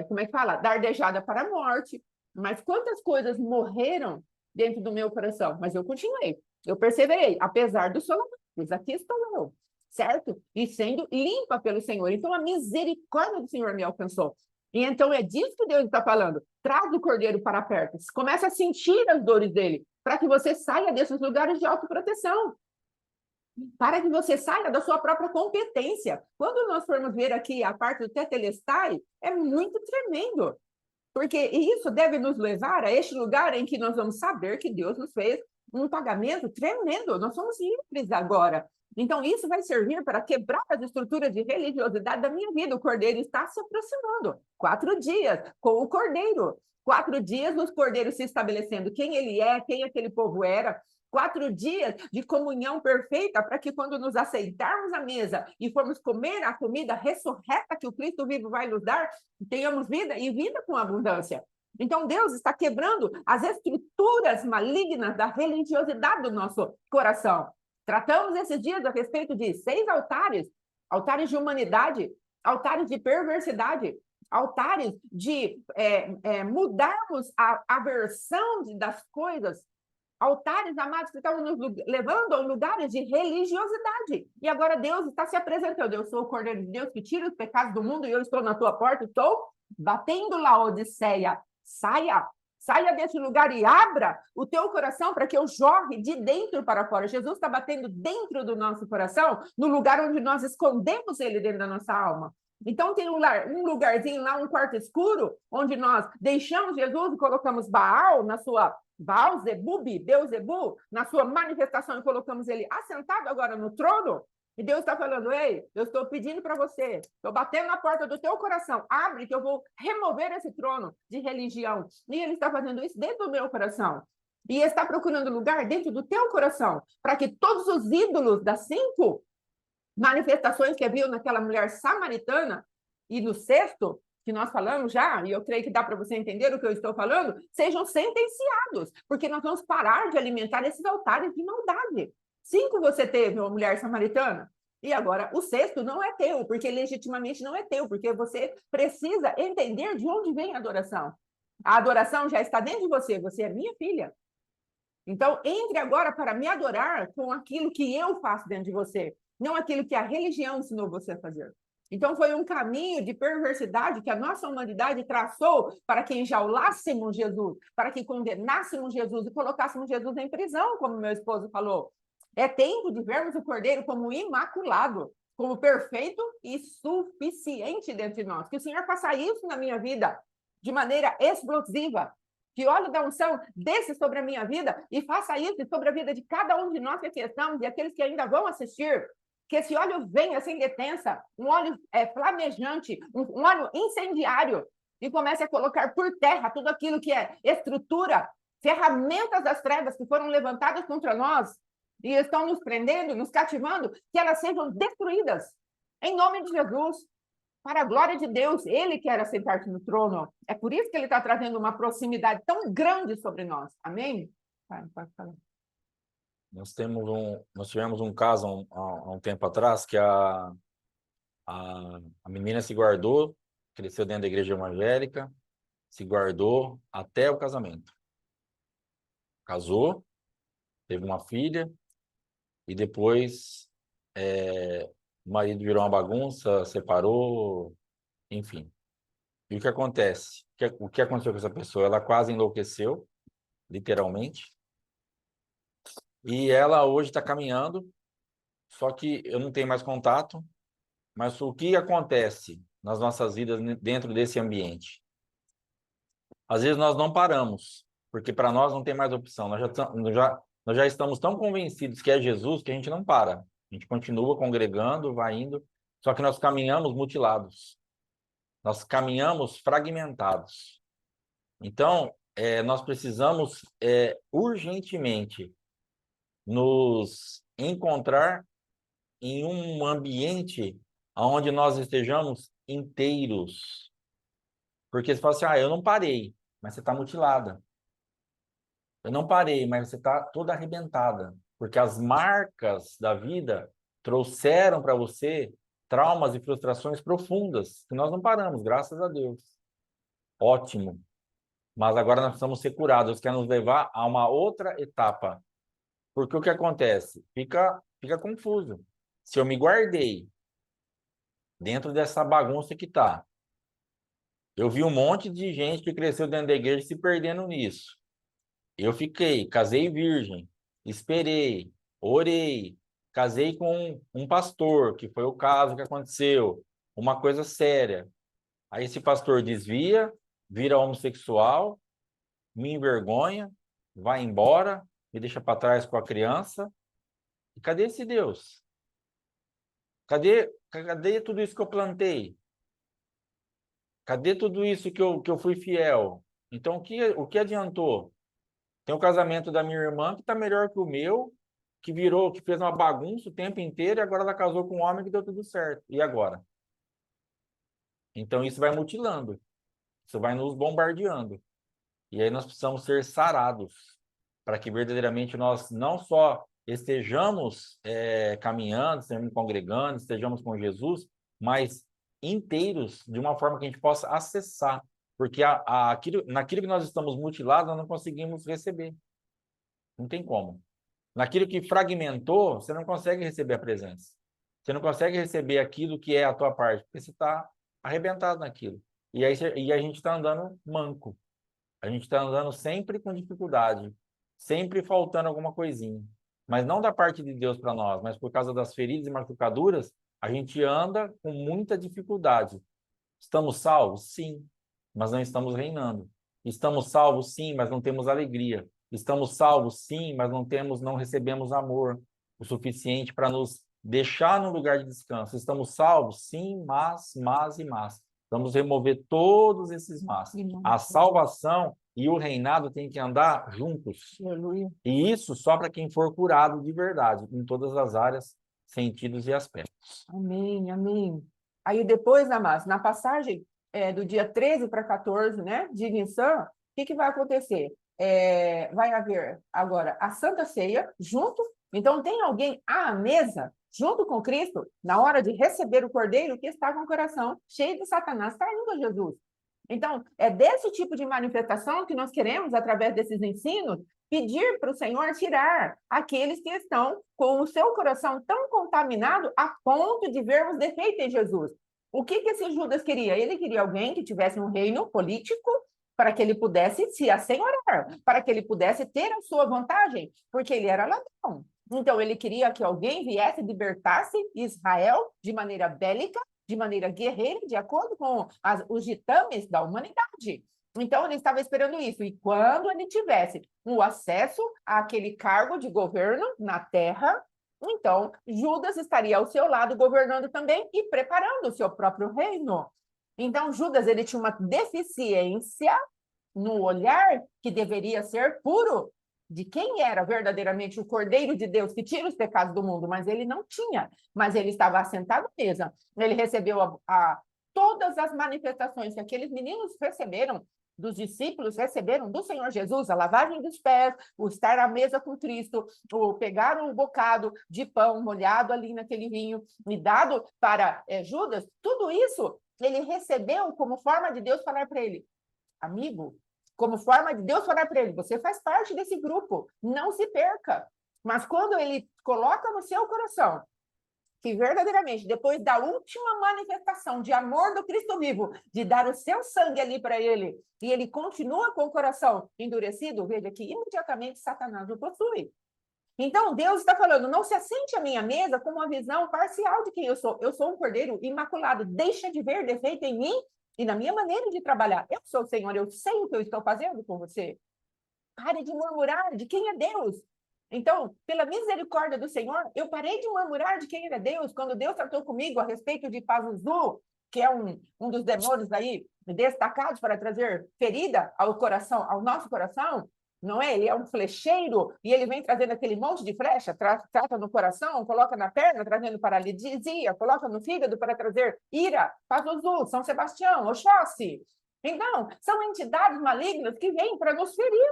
como é que fala? Dardejada para a morte. Mas quantas coisas morreram dentro do meu coração? Mas eu continuei, eu perseverei, apesar dos solavancos. Aqui estou eu, certo? E sendo limpa pelo Senhor. Então, a misericórdia do Senhor me alcançou. E então é disso que Deus está falando. Traz o cordeiro para perto. Começa a sentir as dores dele, para que você saia desses lugares de autoproteção. Para que você saia da sua própria competência. Quando nós formos ver aqui a parte do Tetelestai, é muito tremendo. Porque isso deve nos levar a este lugar em que nós vamos saber que Deus nos fez um pagamento tremendo. Nós somos livres agora. Então, isso vai servir para quebrar as estruturas de religiosidade da minha vida. O Cordeiro está se aproximando. 4 dias com o Cordeiro. 4 dias os Cordeiros se estabelecendo quem ele é, quem aquele povo era, 4 dias de comunhão perfeita para que quando nos aceitarmos à mesa e formos comer a comida ressurreta que o Cristo vivo vai nos dar, tenhamos vida e vida com abundância. Então, Deus está quebrando as estruturas malignas da religiosidade do nosso coração. Tratamos esses dias a respeito de 6 altares, altares de humanidade, altares de perversidade, altares de mudarmos a versão das coisas, altares, amados, que estavam nos levando a lugares de religiosidade. E agora Deus está se apresentando. Eu sou o Cordeiro de Deus que tira os pecados do mundo e eu estou na tua porta, estou batendo Laodiceia. Saia desse lugar e abra o teu coração para que eu jorre de dentro para fora. Jesus está batendo dentro do nosso coração, no lugar onde nós escondemos ele dentro da nossa alma. Então tem um lugarzinho lá, um quarto escuro, onde nós deixamos Jesus e colocamos Baal na sua Baal, Zebub, Beuzebu, na sua manifestação e colocamos ele assentado agora no trono. E Deus está falando, ei, eu estou pedindo para você, estou batendo na porta do teu coração, abre que eu vou remover esse trono de religião. E ele está fazendo isso dentro do meu coração. E está procurando lugar dentro do teu coração, para que todos os ídolos das 5 manifestações que viu naquela mulher samaritana, e no 6º, que nós falamos já, e eu creio que dá para você entender o que eu estou falando, sejam sentenciados, porque nós vamos parar de alimentar esses altares de maldade. 5 você teve, uma mulher samaritana, e agora o 6º não é teu, porque legitimamente não é teu, porque você precisa entender de onde vem a adoração. A adoração já está dentro de você, você é minha filha. Então, entre agora para me adorar com aquilo que eu faço dentro de você, não aquilo que a religião ensinou você a fazer. Então, foi um caminho de perversidade que a nossa humanidade traçou para que enjaulássemos Jesus, para que condenássemos Jesus e colocássemos Jesus em prisão, como meu esposo falou. É tempo de vermos o Cordeiro como imaculado, como perfeito e suficiente dentro de nós. Que o Senhor faça isso na minha vida de maneira explosiva. Que óleo da unção desça sobre a minha vida e faça isso sobre a vida de cada um de nós que aqui estamos e aqueles que ainda vão assistir. Que esse óleo venha sem detença, um óleo flamejante, um óleo incendiário, e comece a colocar por terra tudo aquilo que é estrutura, ferramentas das trevas que foram levantadas contra nós e estão nos prendendo, nos cativando, que elas sejam destruídas. Em nome de Jesus, para a glória de Deus, Ele quer assentar-se no trono. É por isso que Ele está trazendo uma proximidade tão grande sobre nós. Amém? Pode falar.
Nós tivemos um caso há um tempo atrás que a menina se guardou, cresceu dentro da igreja evangélica, se guardou até o casamento. Casou, teve uma filha e depois o marido virou uma bagunça, separou, enfim. E o que acontece? O que aconteceu com essa pessoa? Ela quase enlouqueceu, literalmente. E ela hoje está caminhando, só que eu não tenho mais contato. Mas o que acontece nas nossas vidas dentro desse ambiente? Às vezes nós não paramos, porque para nós não tem mais opção. Nós já estamos tão convencidos que é Jesus que a gente não para. A gente continua congregando, vai indo, só que nós caminhamos mutilados. Nós caminhamos fragmentados. Então, nós precisamos urgentemente nos encontrar em um ambiente onde nós estejamos inteiros. Porque você fala assim, eu não parei, mas você está mutilada. Eu não parei, mas você está toda arrebentada. Porque as marcas da vida trouxeram para você traumas e frustrações profundas, que nós não paramos, graças a Deus. Ótimo. Mas agora nós precisamos ser curados. Deus quer nos levar a uma outra etapa. Porque o que acontece? Fica confuso. Se eu me guardei dentro dessa bagunça que está, eu vi um monte de gente que cresceu dentro da igreja se perdendo nisso. Eu casei virgem, esperei, orei, casei com um pastor, que foi o caso que aconteceu, uma coisa séria. Aí esse pastor desvia, vira homossexual, me envergonha, vai embora, me deixa para trás com a criança. E cadê esse Deus? Cadê tudo isso que eu plantei? Cadê tudo isso que eu fui fiel? Então, o que adiantou? Tem o casamento da minha irmã que está melhor que o meu, que fez uma bagunça o tempo inteiro e agora ela casou com um homem que deu tudo certo. E agora? Então isso vai mutilando, isso vai nos bombardeando. E aí nós precisamos ser sarados para que verdadeiramente nós não só estejamos caminhando, estejamos congregando, estejamos com Jesus, mas inteiros, de uma forma que a gente possa acessar. Porque naquilo que nós estamos mutilados, nós não conseguimos receber. Não tem como. Naquilo que fragmentou, você não consegue receber a presença. Você não consegue receber aquilo que é a tua parte, porque você está arrebentado naquilo. E a gente está andando manco. A gente está andando sempre com dificuldade, sempre faltando alguma coisinha. Mas não da parte de Deus para nós, mas por causa das feridas e machucaduras, a gente anda com muita dificuldade. Estamos salvos? Sim, mas não estamos reinando. Estamos salvos? Sim, mas não temos alegria. Estamos salvos? Sim, mas não recebemos amor o suficiente para nos deixar no lugar de descanso. Estamos salvos? Sim, mas. Vamos remover todos esses mas. A salvação e o reinado têm que andar juntos.
Aleluia.
E isso só para quem for curado de verdade, em todas as áreas, sentidos e aspectos.
Amém, amém. Aí depois, Damasco, na passagem do dia 13 para 14, né, de Nissan, o que vai acontecer? Vai haver agora a Santa Ceia junto. Então, tem alguém à mesa, junto com Cristo, na hora de receber o Cordeiro, que está com o coração cheio de Satanás, traindo a Jesus. Então, é desse tipo de manifestação que nós queremos, através desses ensinos, pedir para o Senhor tirar aqueles que estão com o seu coração tão contaminado a ponto de vermos defeito em Jesus. O que esse Judas queria? Ele queria alguém que tivesse um reino político para que ele pudesse se assenhorar, para que ele pudesse ter a sua vantagem, porque ele era ladrão. Então, ele queria que alguém viesse e libertasse Israel de maneira bélica, de maneira guerreira, de acordo com os ditames da humanidade. Então, ele estava esperando isso. E quando ele tivesse o acesso àquele cargo de governo na terra, então Judas estaria ao seu lado governando também e preparando o seu próprio reino. Então, Judas ele tinha uma deficiência no olhar que deveria ser puro de quem era verdadeiramente o Cordeiro de Deus que tira os pecados do mundo, mas ele não tinha. Mas ele estava assentado à mesa. Ele recebeu todas as manifestações que aqueles meninos receberam, dos discípulos receberam do Senhor Jesus, a lavagem dos pés, o estar à mesa com Cristo, o pegar um bocado de pão molhado ali naquele vinho e dado para Judas, tudo isso ele recebeu como forma de Deus falar para ele, amigo, como forma de Deus falar para ele, você faz parte desse grupo, não se perca. Mas quando ele coloca no seu coração que verdadeiramente, depois da última manifestação de amor do Cristo vivo, de dar o seu sangue ali para ele, e ele continua com o coração endurecido, veja que imediatamente Satanás o possui. Então, Deus está falando, não se assente à minha mesa com uma visão parcial de quem eu sou. Eu sou um cordeiro imaculado. Deixa de ver defeito em mim e na minha maneira de trabalhar. Eu sou o Senhor, eu sei o que eu estou fazendo com você. Pare de murmurar de quem é Deus. Então, pela misericórdia do Senhor, eu parei de murmurar de quem era Deus. Quando Deus tratou comigo a respeito de Pazuzu, que é um dos demônios aí destacados para trazer ferida ao coração, ao nosso coração, não é? Ele é um flecheiro e ele vem trazendo aquele monte de flecha, trata no coração, coloca na perna, trazendo paralisia, coloca no fígado para trazer ira, Pazuzu, São Sebastião, Oxóssi. Então, são entidades malignas que vêm para nos ferir.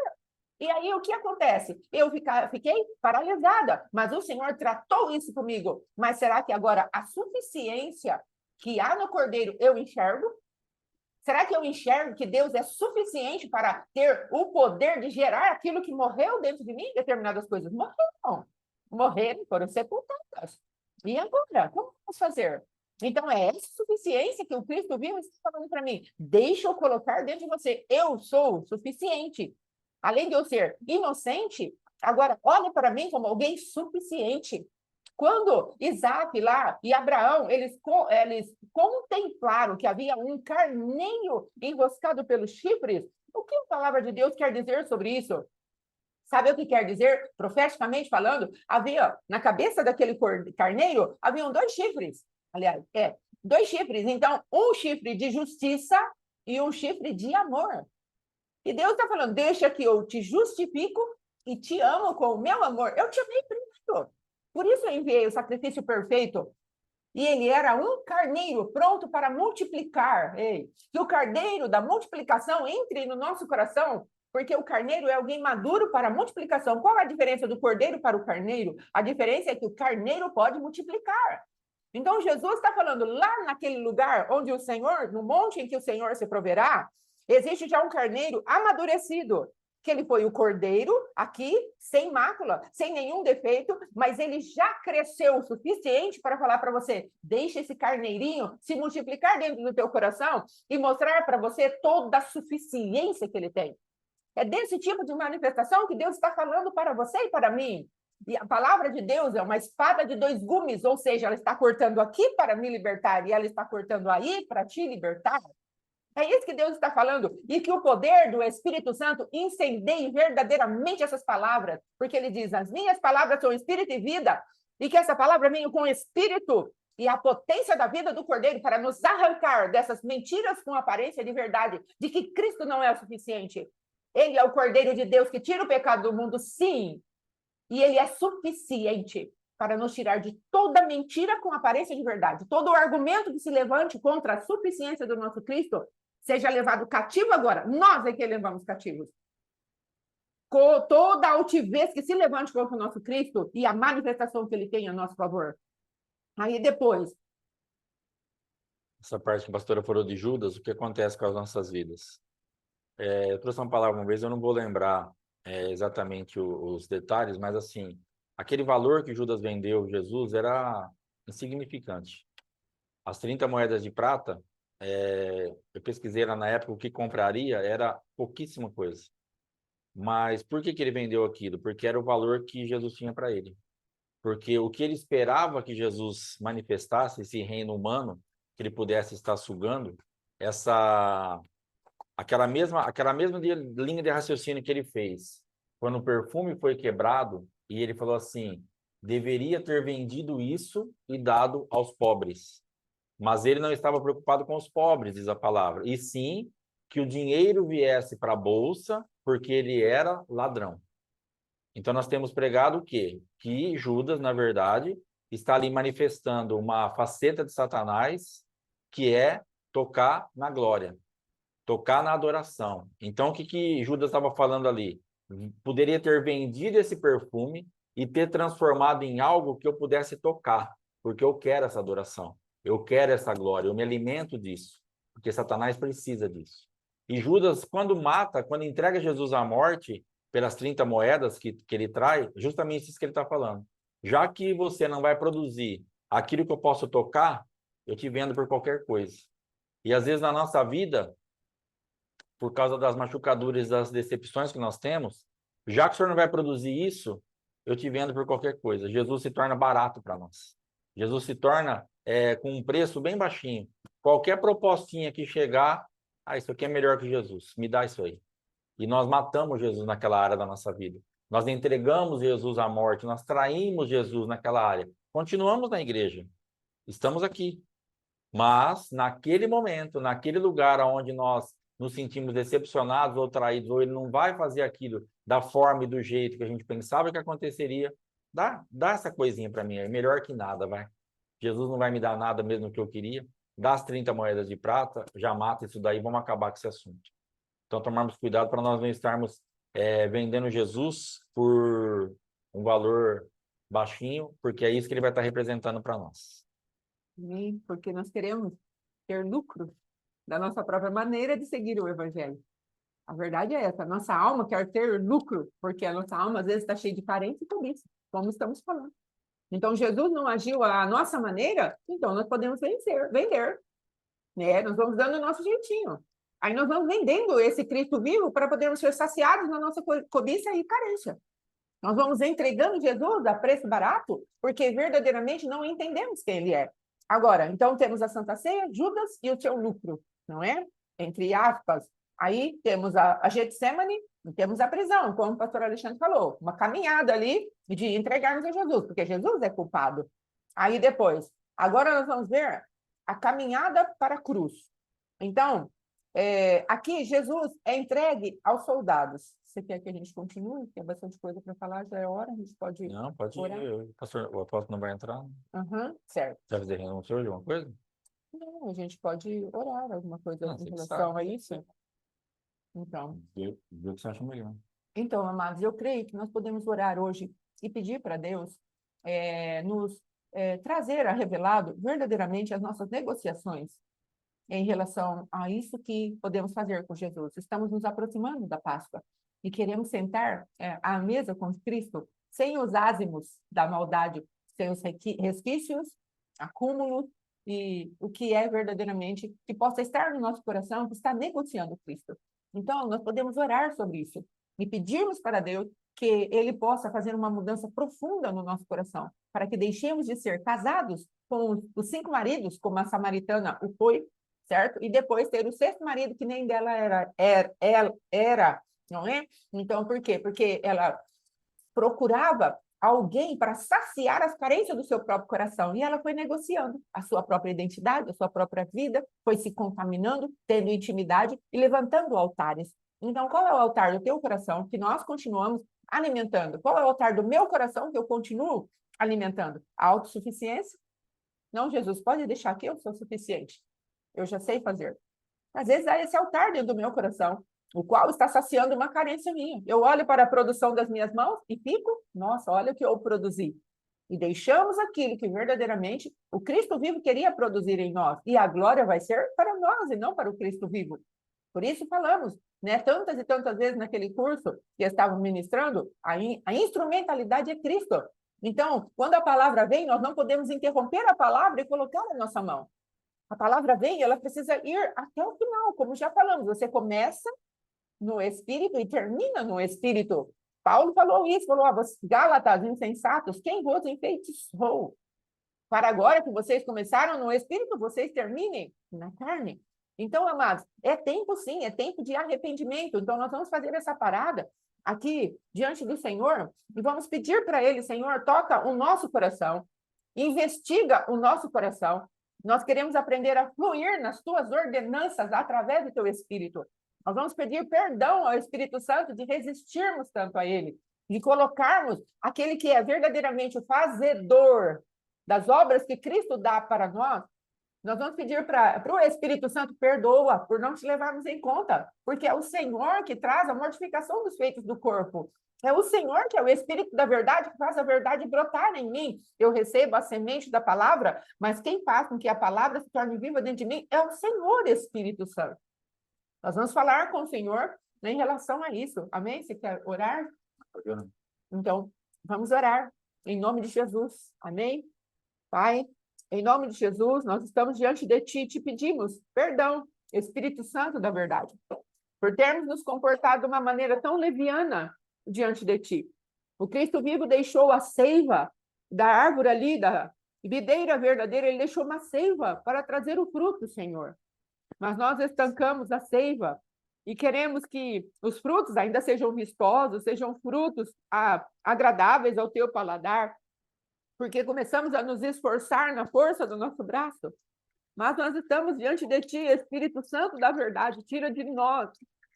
E aí, o que acontece? Eu fiquei paralisada, mas o Senhor tratou isso comigo. Mas será que agora a suficiência que há no Cordeiro eu enxergo? Será que eu enxergo que Deus é suficiente para ter o poder de gerar aquilo que morreu dentro de mim? Determinadas coisas morreram, foram sepultadas. E agora? Como vamos fazer? Então, é essa suficiência que o Cristo vivo está falando para mim. Deixa eu colocar dentro de você. Eu sou suficiente. Além de eu ser inocente, agora olhe para mim como alguém suficiente. Quando Isaac lá e Abraão, eles contemplaram que havia um carneiro enroscado pelos chifres, o que a palavra de Deus quer dizer sobre isso? Sabe o que quer dizer? Profeticamente falando, havia, na cabeça daquele carneiro, haviam 2 chifres. Aliás, 2 chifres. Então, um chifre de justiça e um chifre de amor. E Deus está falando, deixa que eu te justifico e te amo com o meu amor. Eu te amei primeiro. Por isso eu enviei o sacrifício perfeito. E ele era um carneiro pronto para multiplicar. Ei, que o carneiro da multiplicação entre no nosso coração, porque o carneiro é alguém maduro para a multiplicação. Qual a diferença do cordeiro para o carneiro? A diferença é que o carneiro pode multiplicar. Então, Jesus está falando lá naquele lugar onde o Senhor, no monte em que o Senhor se proverá, existe já um carneiro amadurecido, que ele foi o cordeiro aqui, sem mácula, sem nenhum defeito, mas ele já cresceu o suficiente para falar para você, deixa esse carneirinho se multiplicar dentro do teu coração e mostrar para você toda a suficiência que ele tem. É desse tipo de manifestação que Deus está falando para você e para mim. E a palavra de Deus é uma espada de dois gumes, ou seja, ela está cortando aqui para me libertar e ela está cortando aí para te libertar. É isso que Deus está falando. E que o poder do Espírito Santo incendeie verdadeiramente essas palavras. Porque ele diz, as minhas palavras são espírito e vida. E que essa palavra venha com espírito e a potência da vida do Cordeiro para nos arrancar dessas mentiras com aparência de verdade, de que Cristo não é o suficiente. Ele é o Cordeiro de Deus que tira o pecado do mundo, sim. E ele é suficiente para nos tirar de toda mentira com aparência de verdade. Todo o argumento que se levante contra a suficiência do nosso Cristo seja levado cativo agora. Nós é que levamos cativos. Com toda a altivez que se levante contra o nosso Cristo e a manifestação que ele tem a nosso favor. Aí depois.
Essa parte que a pastora falou de Judas, o que acontece com as nossas vidas? Eu trouxe uma palavra uma vez, eu não vou lembrar exatamente os detalhes, mas assim, aquele valor que Judas vendeu Jesus era insignificante. As 30 moedas de prata, eu pesquisei lá na época, o que compraria era pouquíssima coisa. Mas por que ele vendeu aquilo? Porque era o valor que Jesus tinha para ele. Porque o que ele esperava que Jesus manifestasse, esse reino humano, que ele pudesse estar sugando, aquela mesma linha de raciocínio que ele fez, quando o perfume foi quebrado, e ele falou assim, deveria ter vendido isso e dado aos pobres. Mas ele não estava preocupado com os pobres, diz a palavra, e sim que o dinheiro viesse para a bolsa, porque ele era ladrão. Então nós temos pregado o quê? Que Judas, na verdade, está ali manifestando uma faceta de Satanás, que é tocar na glória, tocar na adoração. Então o que Judas estava falando ali? Poderia ter vendido esse perfume e ter transformado em algo que eu pudesse tocar, porque eu quero essa adoração, eu quero essa glória, eu me alimento disso, porque Satanás precisa disso. E Judas, quando entrega Jesus à morte, pelas 30 moedas que ele traz, justamente isso que ele está falando. Já que você não vai produzir aquilo que eu posso tocar, eu te vendo por qualquer coisa. E às vezes na nossa vida, por causa das machucaduras, das decepções que nós temos, já que o senhor não vai produzir isso, eu te vendo por qualquer coisa. Jesus se torna barato para nós. Jesus se torna com um preço bem baixinho. Qualquer propostinha que chegar, isso aqui é melhor que Jesus, me dá isso aí. E nós matamos Jesus naquela área da nossa vida. Nós entregamos Jesus à morte, nós traímos Jesus naquela área. Continuamos na igreja, estamos aqui. Mas, naquele momento, naquele lugar onde nós nos sentimos decepcionados ou traídos, ou ele não vai fazer aquilo da forma e do jeito que a gente pensava que aconteceria, dá essa coisinha para mim, é melhor que nada, vai. Jesus não vai me dar nada mesmo que eu queria. Dá as 30 moedas de prata, já mata isso daí, vamos acabar com esse assunto. Então, tomarmos cuidado para nós não estarmos vendendo Jesus por um valor baixinho, porque é isso que ele vai estar representando para nós.
Porque nós queremos ter lucro da nossa própria maneira de seguir o Evangelho. A verdade é essa, a nossa alma quer ter lucro, porque a nossa alma às vezes está cheia de carência e cobiça, como estamos falando. Então, Jesus não agiu à nossa maneira, então nós podemos vender. Nós vamos dando o nosso jeitinho. Aí nós vamos vendendo esse Cristo vivo para podermos ser saciados na nossa cobiça e carência. Nós vamos entregando Jesus a preço barato, porque verdadeiramente não entendemos quem ele é. Agora, então temos a Santa Ceia, Judas e o seu lucro, não é? Entre aspas. Aí temos a Getsemane e temos a prisão, como o pastor Alexandre falou. Uma caminhada ali de entregarmos a Jesus, porque Jesus é culpado. Aí depois, agora nós vamos ver a caminhada para a cruz. Então, Aqui, Jesus é entregue aos soldados. Você quer que a gente continue? Tem bastante coisa para falar, já é hora, a gente pode
Não, pode
orar?
ir. Pastor, o apóstolo não vai entrar?
Certo.
Já fazer renúncia hoje, alguma coisa?
Não, a gente pode orar alguma coisa
Não,
em
você que
relação
sabe.
a isso. Então,
Vê o que você acha melhor.
Então, amados, eu creio que nós podemos orar hoje e pedir para Deus nos trazer a revelado verdadeiramente as nossas negociações em relação a isso que podemos fazer com Jesus. Estamos nos aproximando da Páscoa e queremos sentar à mesa com Cristo sem os ázimos da maldade, sem os resquícios, acúmulos e o que é verdadeiramente que possa estar no nosso coração, que está negociando Cristo. Então, nós podemos orar sobre isso e pedirmos para Deus que Ele possa fazer uma mudança profunda no nosso coração, para que deixemos de ser casados com os 5 maridos, como a samaritana o foi, certo? E depois ter o 6º marido, que nem dela era, não é? Então, por quê? Porque ela procurava alguém para saciar as carências do seu próprio coração. E ela foi negociando a sua própria identidade, a sua própria vida, foi se contaminando, tendo intimidade e levantando altares. Então, qual é o altar do teu coração que nós continuamos alimentando? Qual é o altar do meu coração que eu continuo alimentando? A autossuficiência? Não, Jesus, pode deixar que eu sou suficiente. Eu já sei fazer. Às vezes há esse altar dentro do meu coração, o qual está saciando uma carência minha. Eu olho para a produção das minhas mãos e fico, nossa, olha o que eu produzi. E deixamos aquilo que verdadeiramente o Cristo vivo queria produzir em nós. E a glória vai ser para nós e não para o Cristo vivo. Por isso falamos, né, tantas e tantas vezes naquele curso que estavam ministrando, a instrumentalidade é Cristo. Então, quando a palavra vem, nós não podemos interromper a palavra e colocar na nossa mão. A palavra vem, ela precisa ir até o final, como já falamos. Você começa no Espírito e termina no Espírito. Paulo falou isso, falou, Gálatas, insensatos, quem vos enfeitiçou? Para agora que vocês começaram no Espírito, vocês terminem na carne. Então, amados, é tempo sim, é tempo de arrependimento. Então, nós vamos fazer essa parada aqui diante do Senhor e vamos pedir para Ele, Senhor, toca o nosso coração, investiga o nosso coração. Nós queremos aprender a fluir nas tuas ordenanças através do teu Espírito. Nós vamos pedir perdão ao Espírito Santo de resistirmos tanto a Ele, de colocarmos aquele que é verdadeiramente o fazedor das obras que Cristo dá para nós. Nós vamos pedir para o Espírito Santo, perdoa por não te levarmos em conta, porque é o Senhor que traz a mortificação dos feitos do corpo. É o Senhor que é o Espírito da verdade, que faz a verdade brotar em mim. Eu recebo a semente da palavra, mas quem faz com que a palavra se torne viva dentro de mim é o Senhor Espírito Santo. Nós vamos falar com o Senhor em relação a isso. Amém? Você quer orar? Então, vamos orar em nome de Jesus. Amém? Pai, em nome de Jesus, nós estamos diante de Ti e te pedimos perdão, Espírito Santo da verdade, por termos nos comportado de uma maneira tão leviana diante de Ti. O Cristo vivo deixou a seiva da árvore ali, da videira verdadeira, Ele deixou uma seiva para trazer o fruto, Senhor. Mas nós estancamos a seiva e queremos que os frutos ainda sejam vistosos, sejam frutos agradáveis ao Teu paladar, porque começamos a nos esforçar na força do nosso braço, mas nós estamos diante de Ti, Espírito Santo da verdade, tira de nós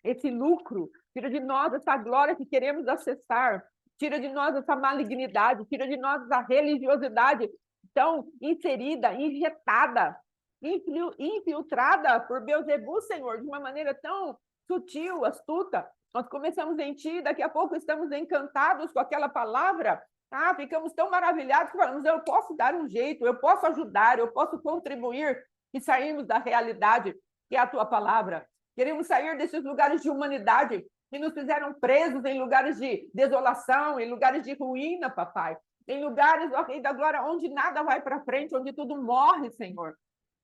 esse lucro, tira de nós essa glória que queremos acessar, tira de nós essa malignidade, tira de nós essa religiosidade tão inserida, injetada, infiltrada por Beelzebul, Senhor, de uma maneira tão sutil, astuta. Nós começamos em Ti, daqui a pouco estamos encantados com aquela palavra, ficamos tão maravilhados que falamos, eu posso dar um jeito, eu posso ajudar, eu posso contribuir e sairmos da realidade que é a Tua palavra. Queremos sair desses lugares de humanidade que nos fizeram presos em lugares de desolação, em lugares de ruína, papai. Em lugares, ó Rei da Glória, onde nada vai para frente, onde tudo morre, Senhor.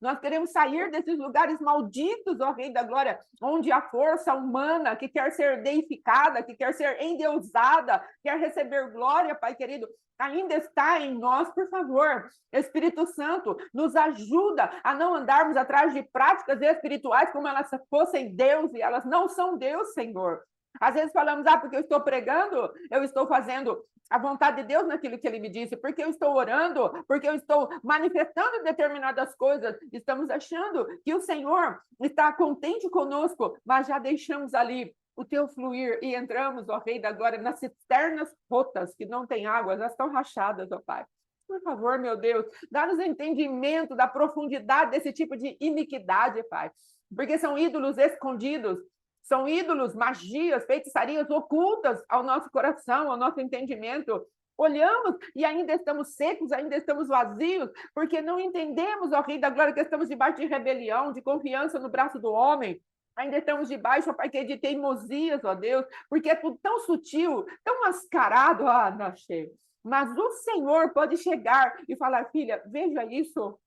Nós queremos sair desses lugares malditos, ó Rei da Glória, onde a força humana que quer ser deificada, que quer ser endeusada, quer receber glória, Pai querido, ainda está em nós. Por favor, Espírito Santo, nos ajuda a não andarmos atrás de práticas espirituais como elas fossem Deus, e elas não são Deus, Senhor. Às vezes falamos, porque eu estou pregando, eu estou fazendo a vontade de Deus naquilo que ele me disse, porque eu estou orando, porque eu estou manifestando determinadas coisas. Estamos achando que o Senhor está contente conosco, mas já deixamos ali o teu fluir e entramos, ó Rei da Glória, nas cisternas rotas, que não tem água, já estão rachadas, ó Pai. Por favor, meu Deus, dá-nos entendimento da profundidade desse tipo de iniquidade, Pai, porque são ídolos escondidos, são ídolos, magias, feitiçarias ocultas ao nosso coração, ao nosso entendimento. Olhamos e ainda estamos secos, ainda estamos vazios, porque não entendemos, ó Rei da Glória, que estamos debaixo de rebelião, de confiança no braço do homem. Ainda estamos debaixo, ó Pai, de teimosias, ó Deus, porque é tudo tão sutil, tão mascarado. Não chega. Mas o Senhor pode chegar e falar, filha, veja isso.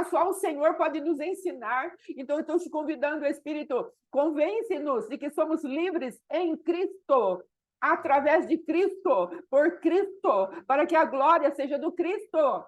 Só o Senhor pode nos ensinar. Então, eu estou te convidando, Espírito, convence-nos de que somos livres em Cristo, através de Cristo, por Cristo, para que a glória seja do Cristo.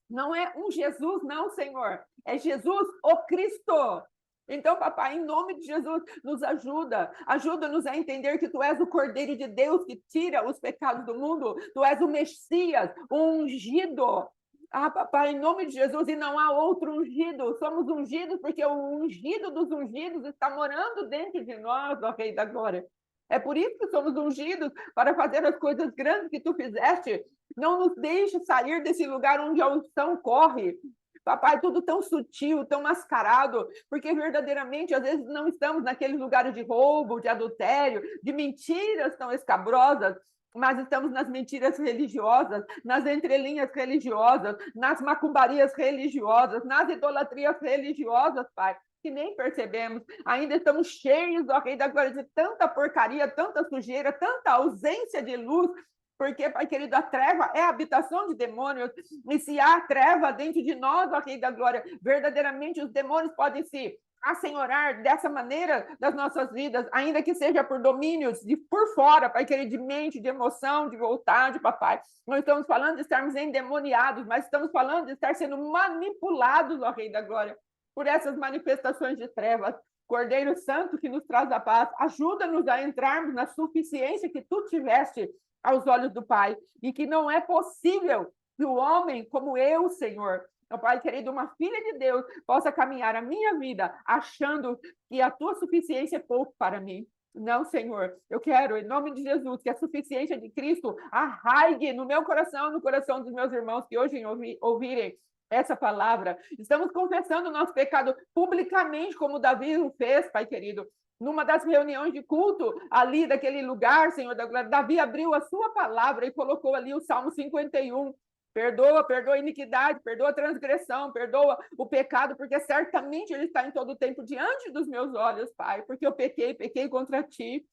Não é um Jesus, não, Senhor. É Jesus, o Cristo. Então, papai, em nome de Jesus, nos ajuda-nos a entender que tu és o Cordeiro de Deus que tira os pecados do mundo, tu és o Messias, o ungido. Papai, em nome de Jesus, e não há outro ungido, somos ungidos porque o ungido dos ungidos está morando dentro de nós, ó Rei da Glória. É por isso que somos ungidos, para fazer as coisas grandes que tu fizeste. Não nos deixe sair desse lugar onde a unção corre. Papai, tudo tão sutil, tão mascarado, porque verdadeiramente, às vezes, não estamos naqueles lugares de roubo, de adultério, de mentiras tão escabrosas, mas estamos nas mentiras religiosas, nas entrelinhas religiosas, nas macumbarias religiosas, nas idolatrias religiosas, Pai, que nem percebemos. Ainda estamos cheios, ó Rei da Glória, de tanta porcaria, tanta sujeira, tanta ausência de luz, porque, Pai querido, a treva é a habitação de demônios, e se há treva dentro de nós, ó Rei da Glória, verdadeiramente os demônios podem se assenhorar dessa maneira das nossas vidas, ainda que seja por domínios de por fora, Pai querido, de mente, de emoção, de vontade, papai. Não estamos falando de estarmos endemoniados, mas estamos falando de estar sendo manipulados, ó Rei da Glória, por essas manifestações de trevas. Cordeiro Santo que nos traz a paz, ajuda-nos a entrarmos na suficiência que tu tiveste aos olhos do Pai, e que não é possível que o homem como eu, Senhor, meu Pai querido, uma filha de Deus, possa caminhar a minha vida achando que a tua suficiência é pouco para mim. Não, Senhor, eu quero, em nome de Jesus, que a suficiência de Cristo arraigue no meu coração, no coração dos meus irmãos que hoje ouvirem essa palavra. Estamos confessando o nosso pecado publicamente, como Davi o fez, Pai querido. Numa das reuniões de culto, ali daquele lugar, Senhor da Glória, Davi abriu a sua palavra e colocou ali o Salmo 51. Perdoa a iniquidade, perdoa a transgressão, perdoa o pecado, porque certamente ele está em todo o tempo diante dos meus olhos, Pai, porque eu pequei contra ti.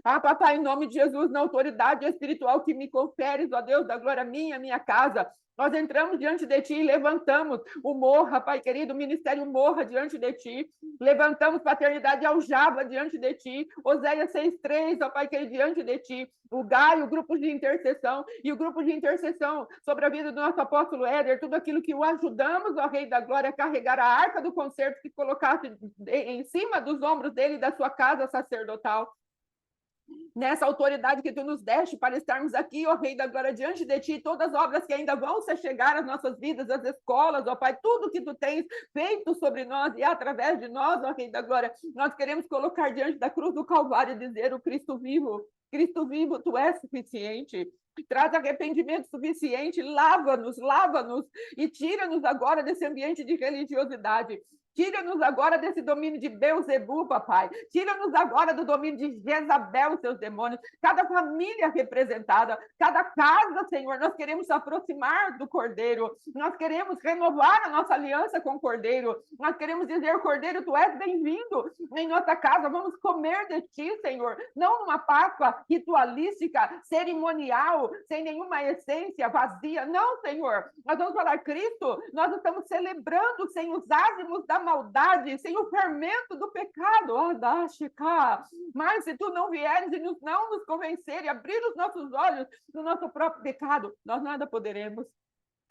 Papai, em nome de Jesus, na autoridade espiritual que me conferes, ó Deus da glória, minha casa, nós entramos diante de ti e levantamos o Morra, Pai querido, o ministério Morra diante de ti, levantamos paternidade aljava diante de ti, Oséias 6:3, ó Pai querido, diante de ti, o GAI, o grupo de intercessão, e o grupo de intercessão sobre a vida do nosso apóstolo Éder, tudo aquilo que o ajudamos, ó Rei da Glória, a carregar a arca do concerto que colocaste em cima dos ombros dele e da sua casa sacerdotal. Nessa autoridade que tu nos deste para estarmos aqui, ó Rei da Glória, diante de ti, todas as obras que ainda vão se chegar às nossas vidas, às escolas, ó Pai, tudo que tu tens feito sobre nós e através de nós, ó Rei da Glória, nós queremos colocar diante da cruz do Calvário e dizer: o Cristo vivo, tu és suficiente. Traz arrependimento suficiente, lava-nos e tira-nos agora desse ambiente de religiosidade. Tira-nos agora desse domínio de Beelzebu, papai. Tira-nos agora do domínio de Jezabel, seus demônios. Cada família representada, cada casa, Senhor, nós queremos se aproximar do Cordeiro. Nós queremos renovar a nossa aliança com o Cordeiro. Nós queremos dizer: Cordeiro, tu és bem-vindo em nossa casa. Vamos comer de ti, Senhor. Não numa Páscoa ritualística, cerimonial, sem nenhuma essência, vazia. Não, Senhor. Nós vamos falar: Cristo, nós estamos celebrando sem os ázimos da maldade, sem o fermento do pecado. Mas se tu não vieres e não nos convencer e abrir os nossos olhos no nosso próprio pecado, nós nada poderemos.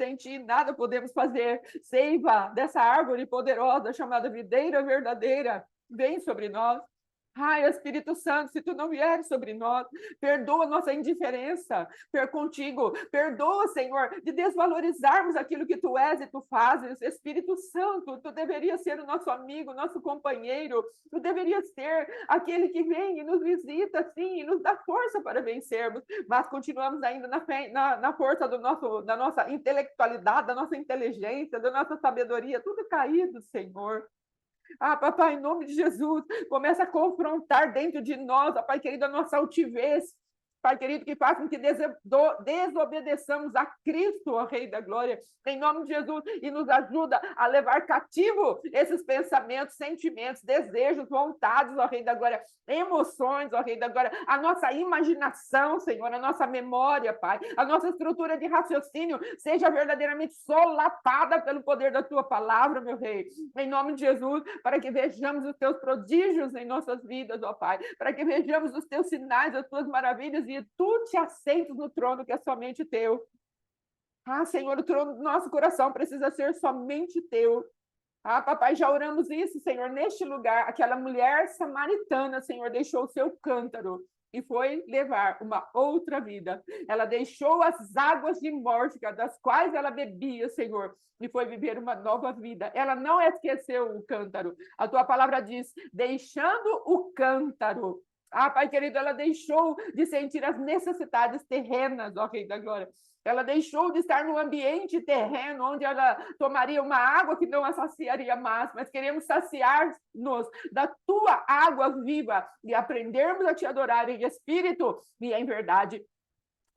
Sem ti, nada podemos fazer. Seiva dessa árvore poderosa chamada videira verdadeira, vem sobre nós. Ai, Espírito Santo, se tu não vieres sobre nós, perdoa nossa indiferença contigo, perdoa, Senhor, de desvalorizarmos aquilo que tu és e tu fazes. Espírito Santo, tu deverias ser o nosso amigo, nosso companheiro, tu deverias ser aquele que vem e nos visita, sim, e nos dá força para vencermos, mas continuamos ainda na força da nossa intelectualidade, da nossa inteligência, da nossa sabedoria, tudo caído, Senhor. Ah, papai, em nome de Jesus, começa a confrontar dentro de nós, ó, Pai querido, a nossa altivez, Pai querido, que faz com que desobedeçamos a Cristo, ó Rei da Glória, em nome de Jesus, e nos ajuda a levar cativo esses pensamentos, sentimentos, desejos, vontades, ó Rei da Glória, emoções, ó Rei da Glória, a nossa imaginação, Senhor, a nossa memória, Pai, a nossa estrutura de raciocínio seja verdadeiramente solapada pelo poder da Tua palavra, meu Rei, em nome de Jesus, para que vejamos os Teus prodígios em nossas vidas, ó Pai, para que vejamos os Teus sinais, as Tuas maravilhas, e Tu te assentas no trono que é somente Teu. Ah, Senhor, o trono do nosso coração precisa ser somente Teu. Ah, papai, já oramos isso, Senhor, neste lugar. Aquela mulher samaritana, Senhor, deixou o seu cântaro e foi levar uma outra vida. Ela deixou as águas de morte, das quais ela bebia, Senhor, e foi viver uma nova vida. Ela não esqueceu o cântaro. A tua palavra diz, deixando o cântaro. Ah, Pai querido, ela deixou de sentir as necessidades terrenas, ó Rei da Glória. Ela deixou de estar no ambiente terreno, onde ela tomaria uma água que não a saciaria mais, mas queremos saciar-nos da tua água viva e aprendermos a te adorar em espírito e em verdade.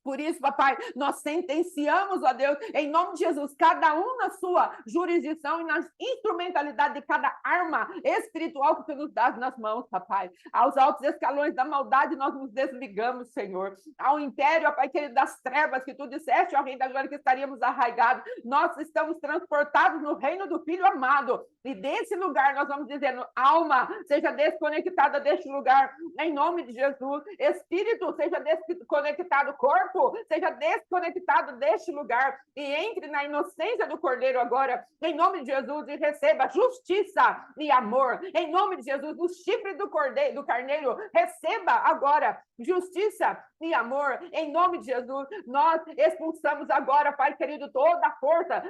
Por isso, papai, nós sentenciamos, ó Deus, em nome de Jesus, cada um na sua jurisdição e na instrumentalidade de cada arma espiritual que tu nos dás nas mãos, papai. Aos altos escalões da maldade nós nos desligamos, Senhor. Ao império, ó Pai querido, das trevas que tu disseste, ó Rei da Glória, que estaríamos arraigados, nós estamos transportados no reino do Filho amado. E desse lugar nós vamos dizendo, alma, seja desconectada deste lugar, em nome de Jesus. Espírito, seja desconectado, corpo, seja desconectado deste lugar e entre na inocência do Cordeiro agora, em nome de Jesus, e receba justiça e amor, em nome de Jesus, o chifre do Cordeiro, do Carneiro, receba agora justiça e amor, em nome de Jesus. Nós expulsamos agora, Pai querido, toda a força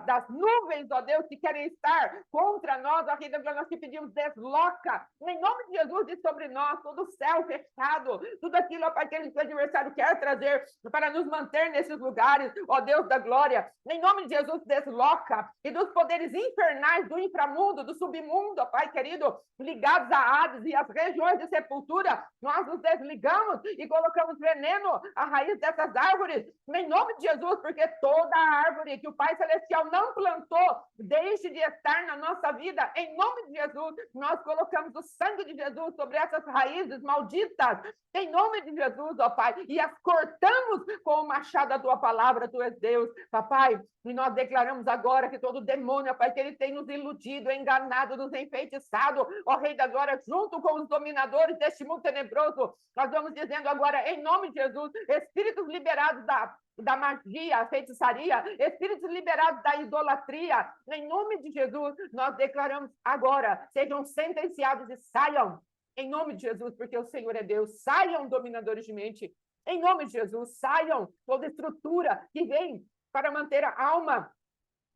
das nuvens, ó Deus, que querem estar contra nós, ó Rei da Glória, nós te pedimos, desloca, em nome de Jesus, de sobre nós, todo o céu fechado, tudo aquilo, ó Pai, que o adversário quer trazer para nos manter nesses lugares, ó Deus da glória, em nome de Jesus, desloca, e dos poderes infernais do inframundo, do submundo, ó Pai querido, ligados a Hades e as regiões de sepultura, nós nos desligamos e colocamos veneno à raiz dessas árvores, em nome de Jesus, porque toda árvore que o Pai Celestial não plantou, deixe de estar na nossa vida, em nome de Jesus, nós colocamos o sangue de Jesus sobre essas raízes malditas, em nome de Jesus, ó Pai, e as cortamos com o machado da tua palavra, tu és Deus, papai, e nós declaramos agora que todo demônio, ó Pai, que ele tem nos iludido, enganado, nos enfeitiçado, ó Rei da Glória, junto com os dominadores deste mundo tenebroso, nós vamos dizendo agora, em nome de Jesus, espíritos liberados da magia, feitiçaria, espíritos liberados da idolatria, em nome de Jesus, nós declaramos agora, sejam sentenciados e saiam, em nome de Jesus, porque o Senhor é Deus, saiam dominadores de mente, em nome de Jesus, saiam toda estrutura que vem para manter a alma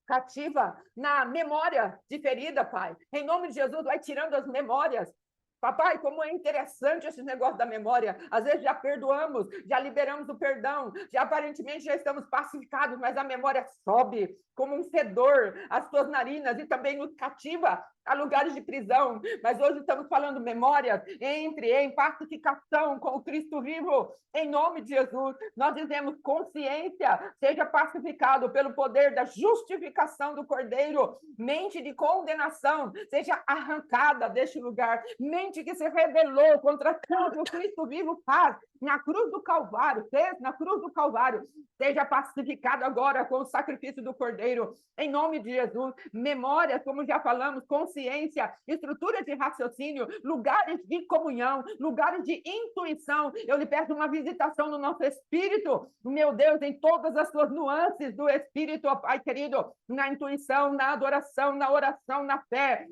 cativa na memória diferida, Pai, em nome de Jesus, vai tirando as memórias. Papai, como é interessante esse negócio da memória. Às vezes já perdoamos, já liberamos o perdão, já aparentemente já estamos pacificados, mas a memória sobe como um fedor às suas narinas e também nos cativa a lugares de prisão. Mas hoje estamos falando memórias, entre em pacificação com o Cristo vivo, em nome de Jesus. Nós dizemos consciência, seja pacificado pelo poder da justificação do Cordeiro, mente de condenação, seja arrancada deste lugar, mente que se rebelou contra tudo que o Cristo vivo faz na cruz do Calvário, fez na cruz do Calvário, seja pacificado agora com o sacrifício do Cordeiro, em nome de Jesus. Memórias, como já falamos, consciência consciência, estruturas de raciocínio, lugares de comunhão, lugares de intuição. Eu lhe peço uma visitação no nosso espírito, meu Deus, em todas as suas nuances do espírito, ó Pai querido, na intuição, na adoração, na oração, na fé.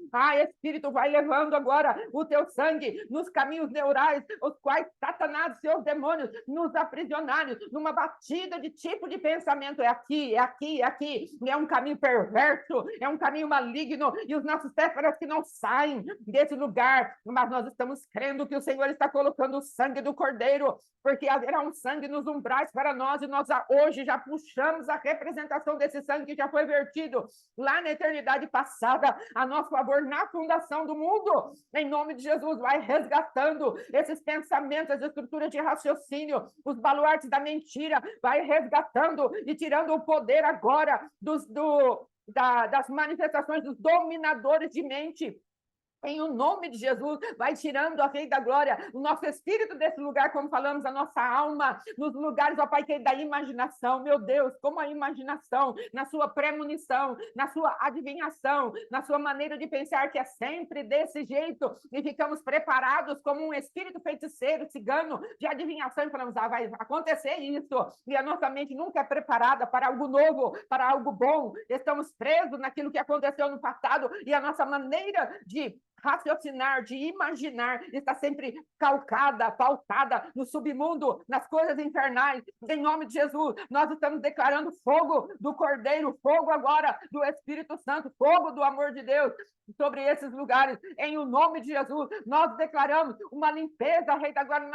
Espírito, vai levando agora o teu sangue nos caminhos neurais, os quais Satanás, seus demônios, nos aprisionaram numa batida de tipo de pensamento. É aqui, é aqui, é aqui. É um caminho perverso, é um caminho maligno, e os nossos pés parece que não saem desse lugar, mas nós estamos crendo que o Senhor está colocando o sangue do Cordeiro, porque haverá um sangue nos umbrais para nós, e nós hoje já puxamos a representação desse sangue que já foi vertido lá na eternidade passada, a nosso favor, na fundação do mundo. Em nome de Jesus, vai resgatando esses pensamentos, as estruturas de raciocínio, os baluartes da mentira, vai resgatando e tirando o poder agora das manifestações dos dominadores de mente. Em o nome de Jesus, vai tirando a Rei da Glória, o nosso espírito desse lugar, como falamos, a nossa alma, nos lugares, ó Pai, que é da imaginação. Meu Deus, como a imaginação, na sua premonição, na sua adivinhação, na sua maneira de pensar, que é sempre desse jeito, e ficamos preparados como um espírito feiticeiro, cigano, de adivinhação, e falamos, vai acontecer isso, e a nossa mente nunca é preparada para algo novo, para algo bom. Estamos presos naquilo que aconteceu no passado, e a nossa maneira de raciocinar, de imaginar, está sempre calcada, pautada no submundo, nas coisas infernais. Em nome de Jesus, nós estamos declarando fogo do Cordeiro, fogo agora do Espírito Santo, fogo do amor de Deus sobre esses lugares. Em o nome de Jesus, nós declaramos uma limpeza, Rei da Glória,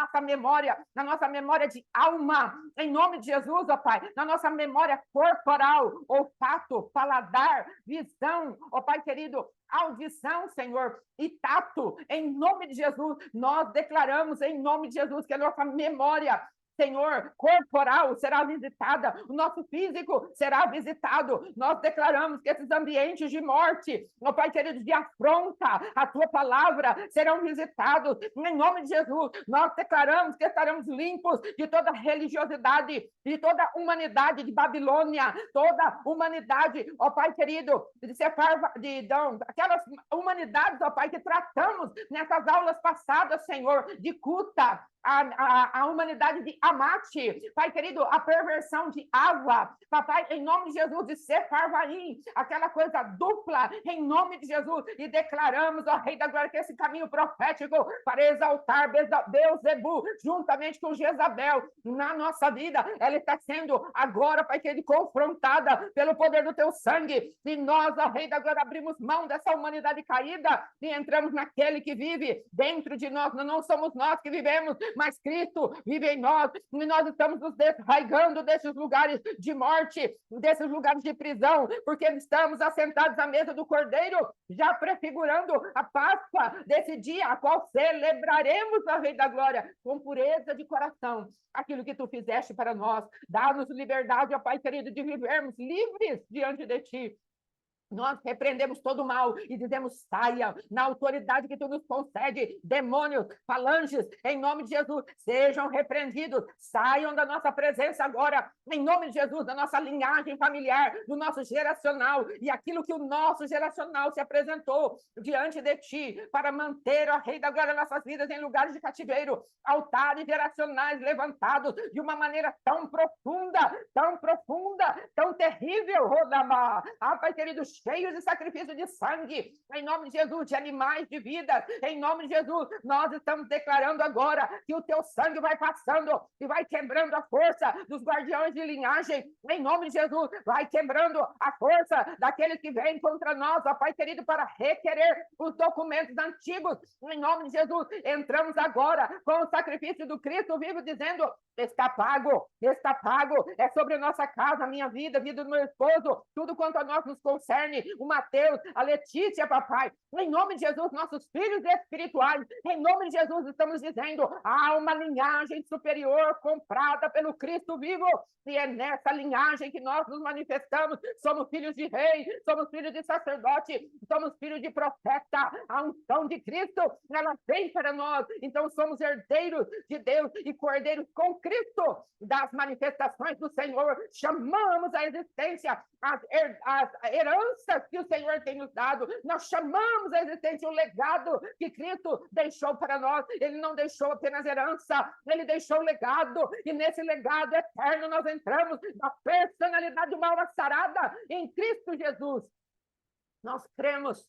na nossa memória de alma. Em nome de Jesus, ó Pai, na nossa memória corporal, olfato, paladar, visão, ó Pai querido, audição, Senhor, e tato. Em nome de Jesus, nós declaramos, em nome de Jesus, que a nossa memória, Senhor, corporal será visitada, o nosso físico será visitado. Nós declaramos que esses ambientes de morte, ó Pai querido, de afronta a tua palavra, serão visitados. Em nome de Jesus, nós declaramos que estaremos limpos de toda religiosidade, de toda humanidade de Babilônia, toda humanidade, ó Pai querido, aquelas humanidades, ó Pai, que tratamos nessas aulas passadas, Senhor, de culta, a humanidade de Amate, Pai querido, a perversão de Ava, Papai, em nome de Jesus, de Sefarvaim, aquela coisa dupla, em nome de Jesus, e declaramos, ó Rei da Glória, que esse caminho profético para exaltar Beelzebu, juntamente com Jezabel, na nossa vida, ela está sendo agora, Pai querido, confrontada pelo poder do teu sangue, e nós, ó Rei da Glória, abrimos mão dessa humanidade caída e entramos naquele que vive dentro de nós. Não somos nós que vivemos, mas Cristo vive em nós, e nós estamos nos desarraigando desses lugares de morte, desses lugares de prisão, porque estamos assentados à mesa do Cordeiro, já prefigurando a Páscoa desse dia, a qual celebraremos a Rei da Glória, com pureza de coração, aquilo que tu fizeste para nós. Dá-nos liberdade, ó Pai querido, de vivermos livres diante de ti. Nós repreendemos todo o mal e dizemos, saia, na autoridade que tu nos concede, demônios, falanges, em nome de Jesus, sejam repreendidos, saiam da nossa presença agora, em nome de Jesus, da nossa linhagem familiar, do nosso geracional, e aquilo que o nosso geracional se apresentou diante de ti, para manter, ó Rei da Glória, nossas vidas em lugares de cativeiro, altares geracionais levantados de uma maneira tão profunda, tão terrível, Rodamá, Pai querido, cheios de sacrifício de sangue, em nome de Jesus, de animais de vida, em nome de Jesus, nós estamos declarando agora que o teu sangue vai passando e vai quebrando a força dos guardiões de linhagem, em nome de Jesus, vai quebrando a força daqueles que vêm contra nós, ó Pai querido, para requerer os documentos antigos, em nome de Jesus, entramos agora com o sacrifício do Cristo vivo, dizendo, está pago, é sobre a nossa casa, a minha vida, a vida do meu esposo, tudo quanto a nós nos concerne, o Mateus, a Letícia, papai, em nome de Jesus, nossos filhos espirituais, em nome de Jesus, estamos dizendo, há uma linhagem superior comprada pelo Cristo vivo, e é nessa linhagem que nós nos manifestamos, somos filhos de rei, somos filhos de sacerdote, somos filhos de profeta, a unção de Cristo, ela vem para nós, então somos herdeiros de Deus e cordeiros com Cristo, das manifestações do Senhor, chamamos a existência, as heranças heranças que o Senhor tem nos dado. Nós chamamos a existência o legado que Cristo deixou para nós. Ele não deixou apenas herança, ele deixou legado. E nesse legado eterno nós entramos na personalidade humana sarada em Cristo Jesus. Nós cremos,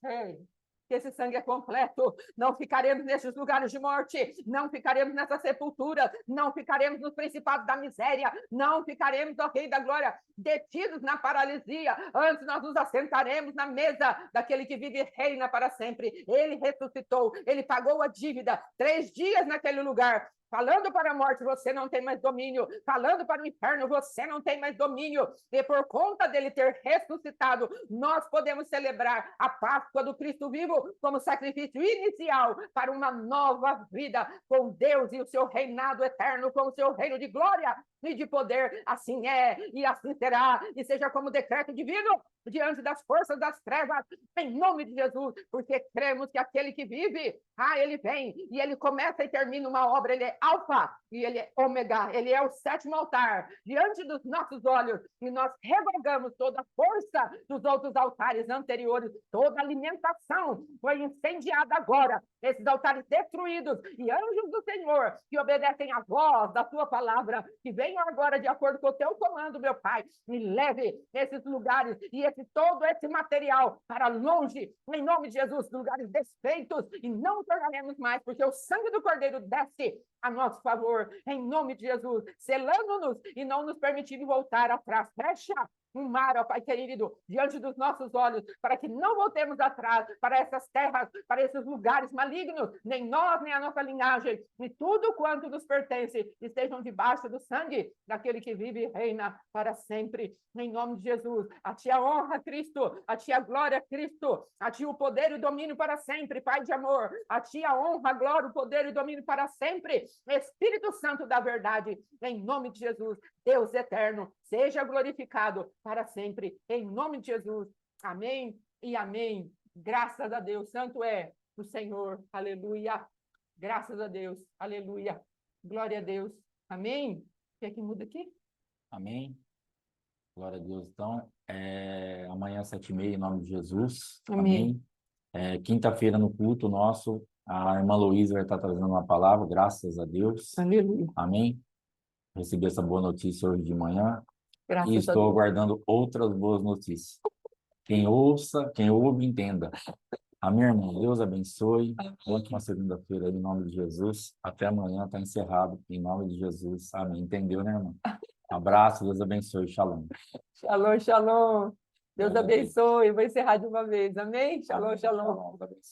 que esse sangue é completo, não ficaremos nesses lugares de morte, não ficaremos nessa sepultura, não ficaremos nos principados da miséria, não ficaremos, ó Rei da Glória, detidos na paralisia, antes nós nos assentaremos na mesa daquele que vive e reina para sempre. Ele ressuscitou, ele pagou a dívida, 3 dias naquele lugar, falando para a morte, você não tem mais domínio. Falando para o inferno, você não tem mais domínio. E por conta dele ter ressuscitado, nós podemos celebrar a Páscoa do Cristo vivo como sacrifício inicial para uma nova vida com Deus e o seu reinado eterno, com o seu reino de glória e de poder. Assim é e assim será. E seja como decreto divino diante das forças das trevas, em nome de Jesus, porque cremos que aquele que vive, ele vem e ele começa e termina uma obra. Ele é alfa e ele é ômega, ele é o 7º altar diante dos nossos olhos, e nós revogamos toda a força dos outros altares anteriores. Toda alimentação foi incendiada agora, esses altares destruídos, e anjos do Senhor que obedecem à voz da tua palavra, que venham agora de acordo com o teu comando, meu Pai, e leve esses lugares e todo esse material para longe, em nome de Jesus, lugares desfeitos, e não tornaremos mais, porque o sangue do Cordeiro desce a nosso favor, em nome de Jesus, selando-nos e não nos permitindo voltar atrás. Fecha um mar, ó Pai querido, diante dos nossos olhos, para que não voltemos atrás para essas terras, para esses lugares malignos, nem nós, nem a nossa linhagem, e tudo quanto nos pertence, estejam debaixo do sangue daquele que vive e reina para sempre, em nome de Jesus. A ti a honra, Cristo, a ti a glória, Cristo, a ti o poder e o domínio para sempre, Pai de amor, a ti a honra, a glória, o poder e o domínio para sempre, Espírito Santo da verdade, em nome de Jesus, Deus eterno, seja glorificado para sempre, em nome de Jesus. Amém e amém. Graças a Deus, santo é o Senhor. Aleluia. Graças a Deus. Aleluia. Glória a Deus. Amém. O que é que muda aqui?
Amém. Glória a Deus. Então, amanhã às 7h30, em nome de Jesus.
Amém.
Quinta-feira no culto nosso, a irmã Luísa vai estar trazendo uma palavra, graças a Deus.
Aleluia.
Amém. Recebi essa boa notícia hoje de manhã.
Graças
E
a
estou
Deus.
aguardando outras boas notícias. Quem ouve, entenda. Amém, irmão. Deus abençoe. Ótima segunda-feira, em nome de Jesus. Até amanhã, está encerrado, em nome de Jesus. Amém. Entendeu, né, irmão? Abraço, Deus abençoe. Shalom.
Shalom, shalom. Deus
Deus
abençoe. Vou encerrar de uma vez. Amém? Shalom, shalom.
Deus abençoe.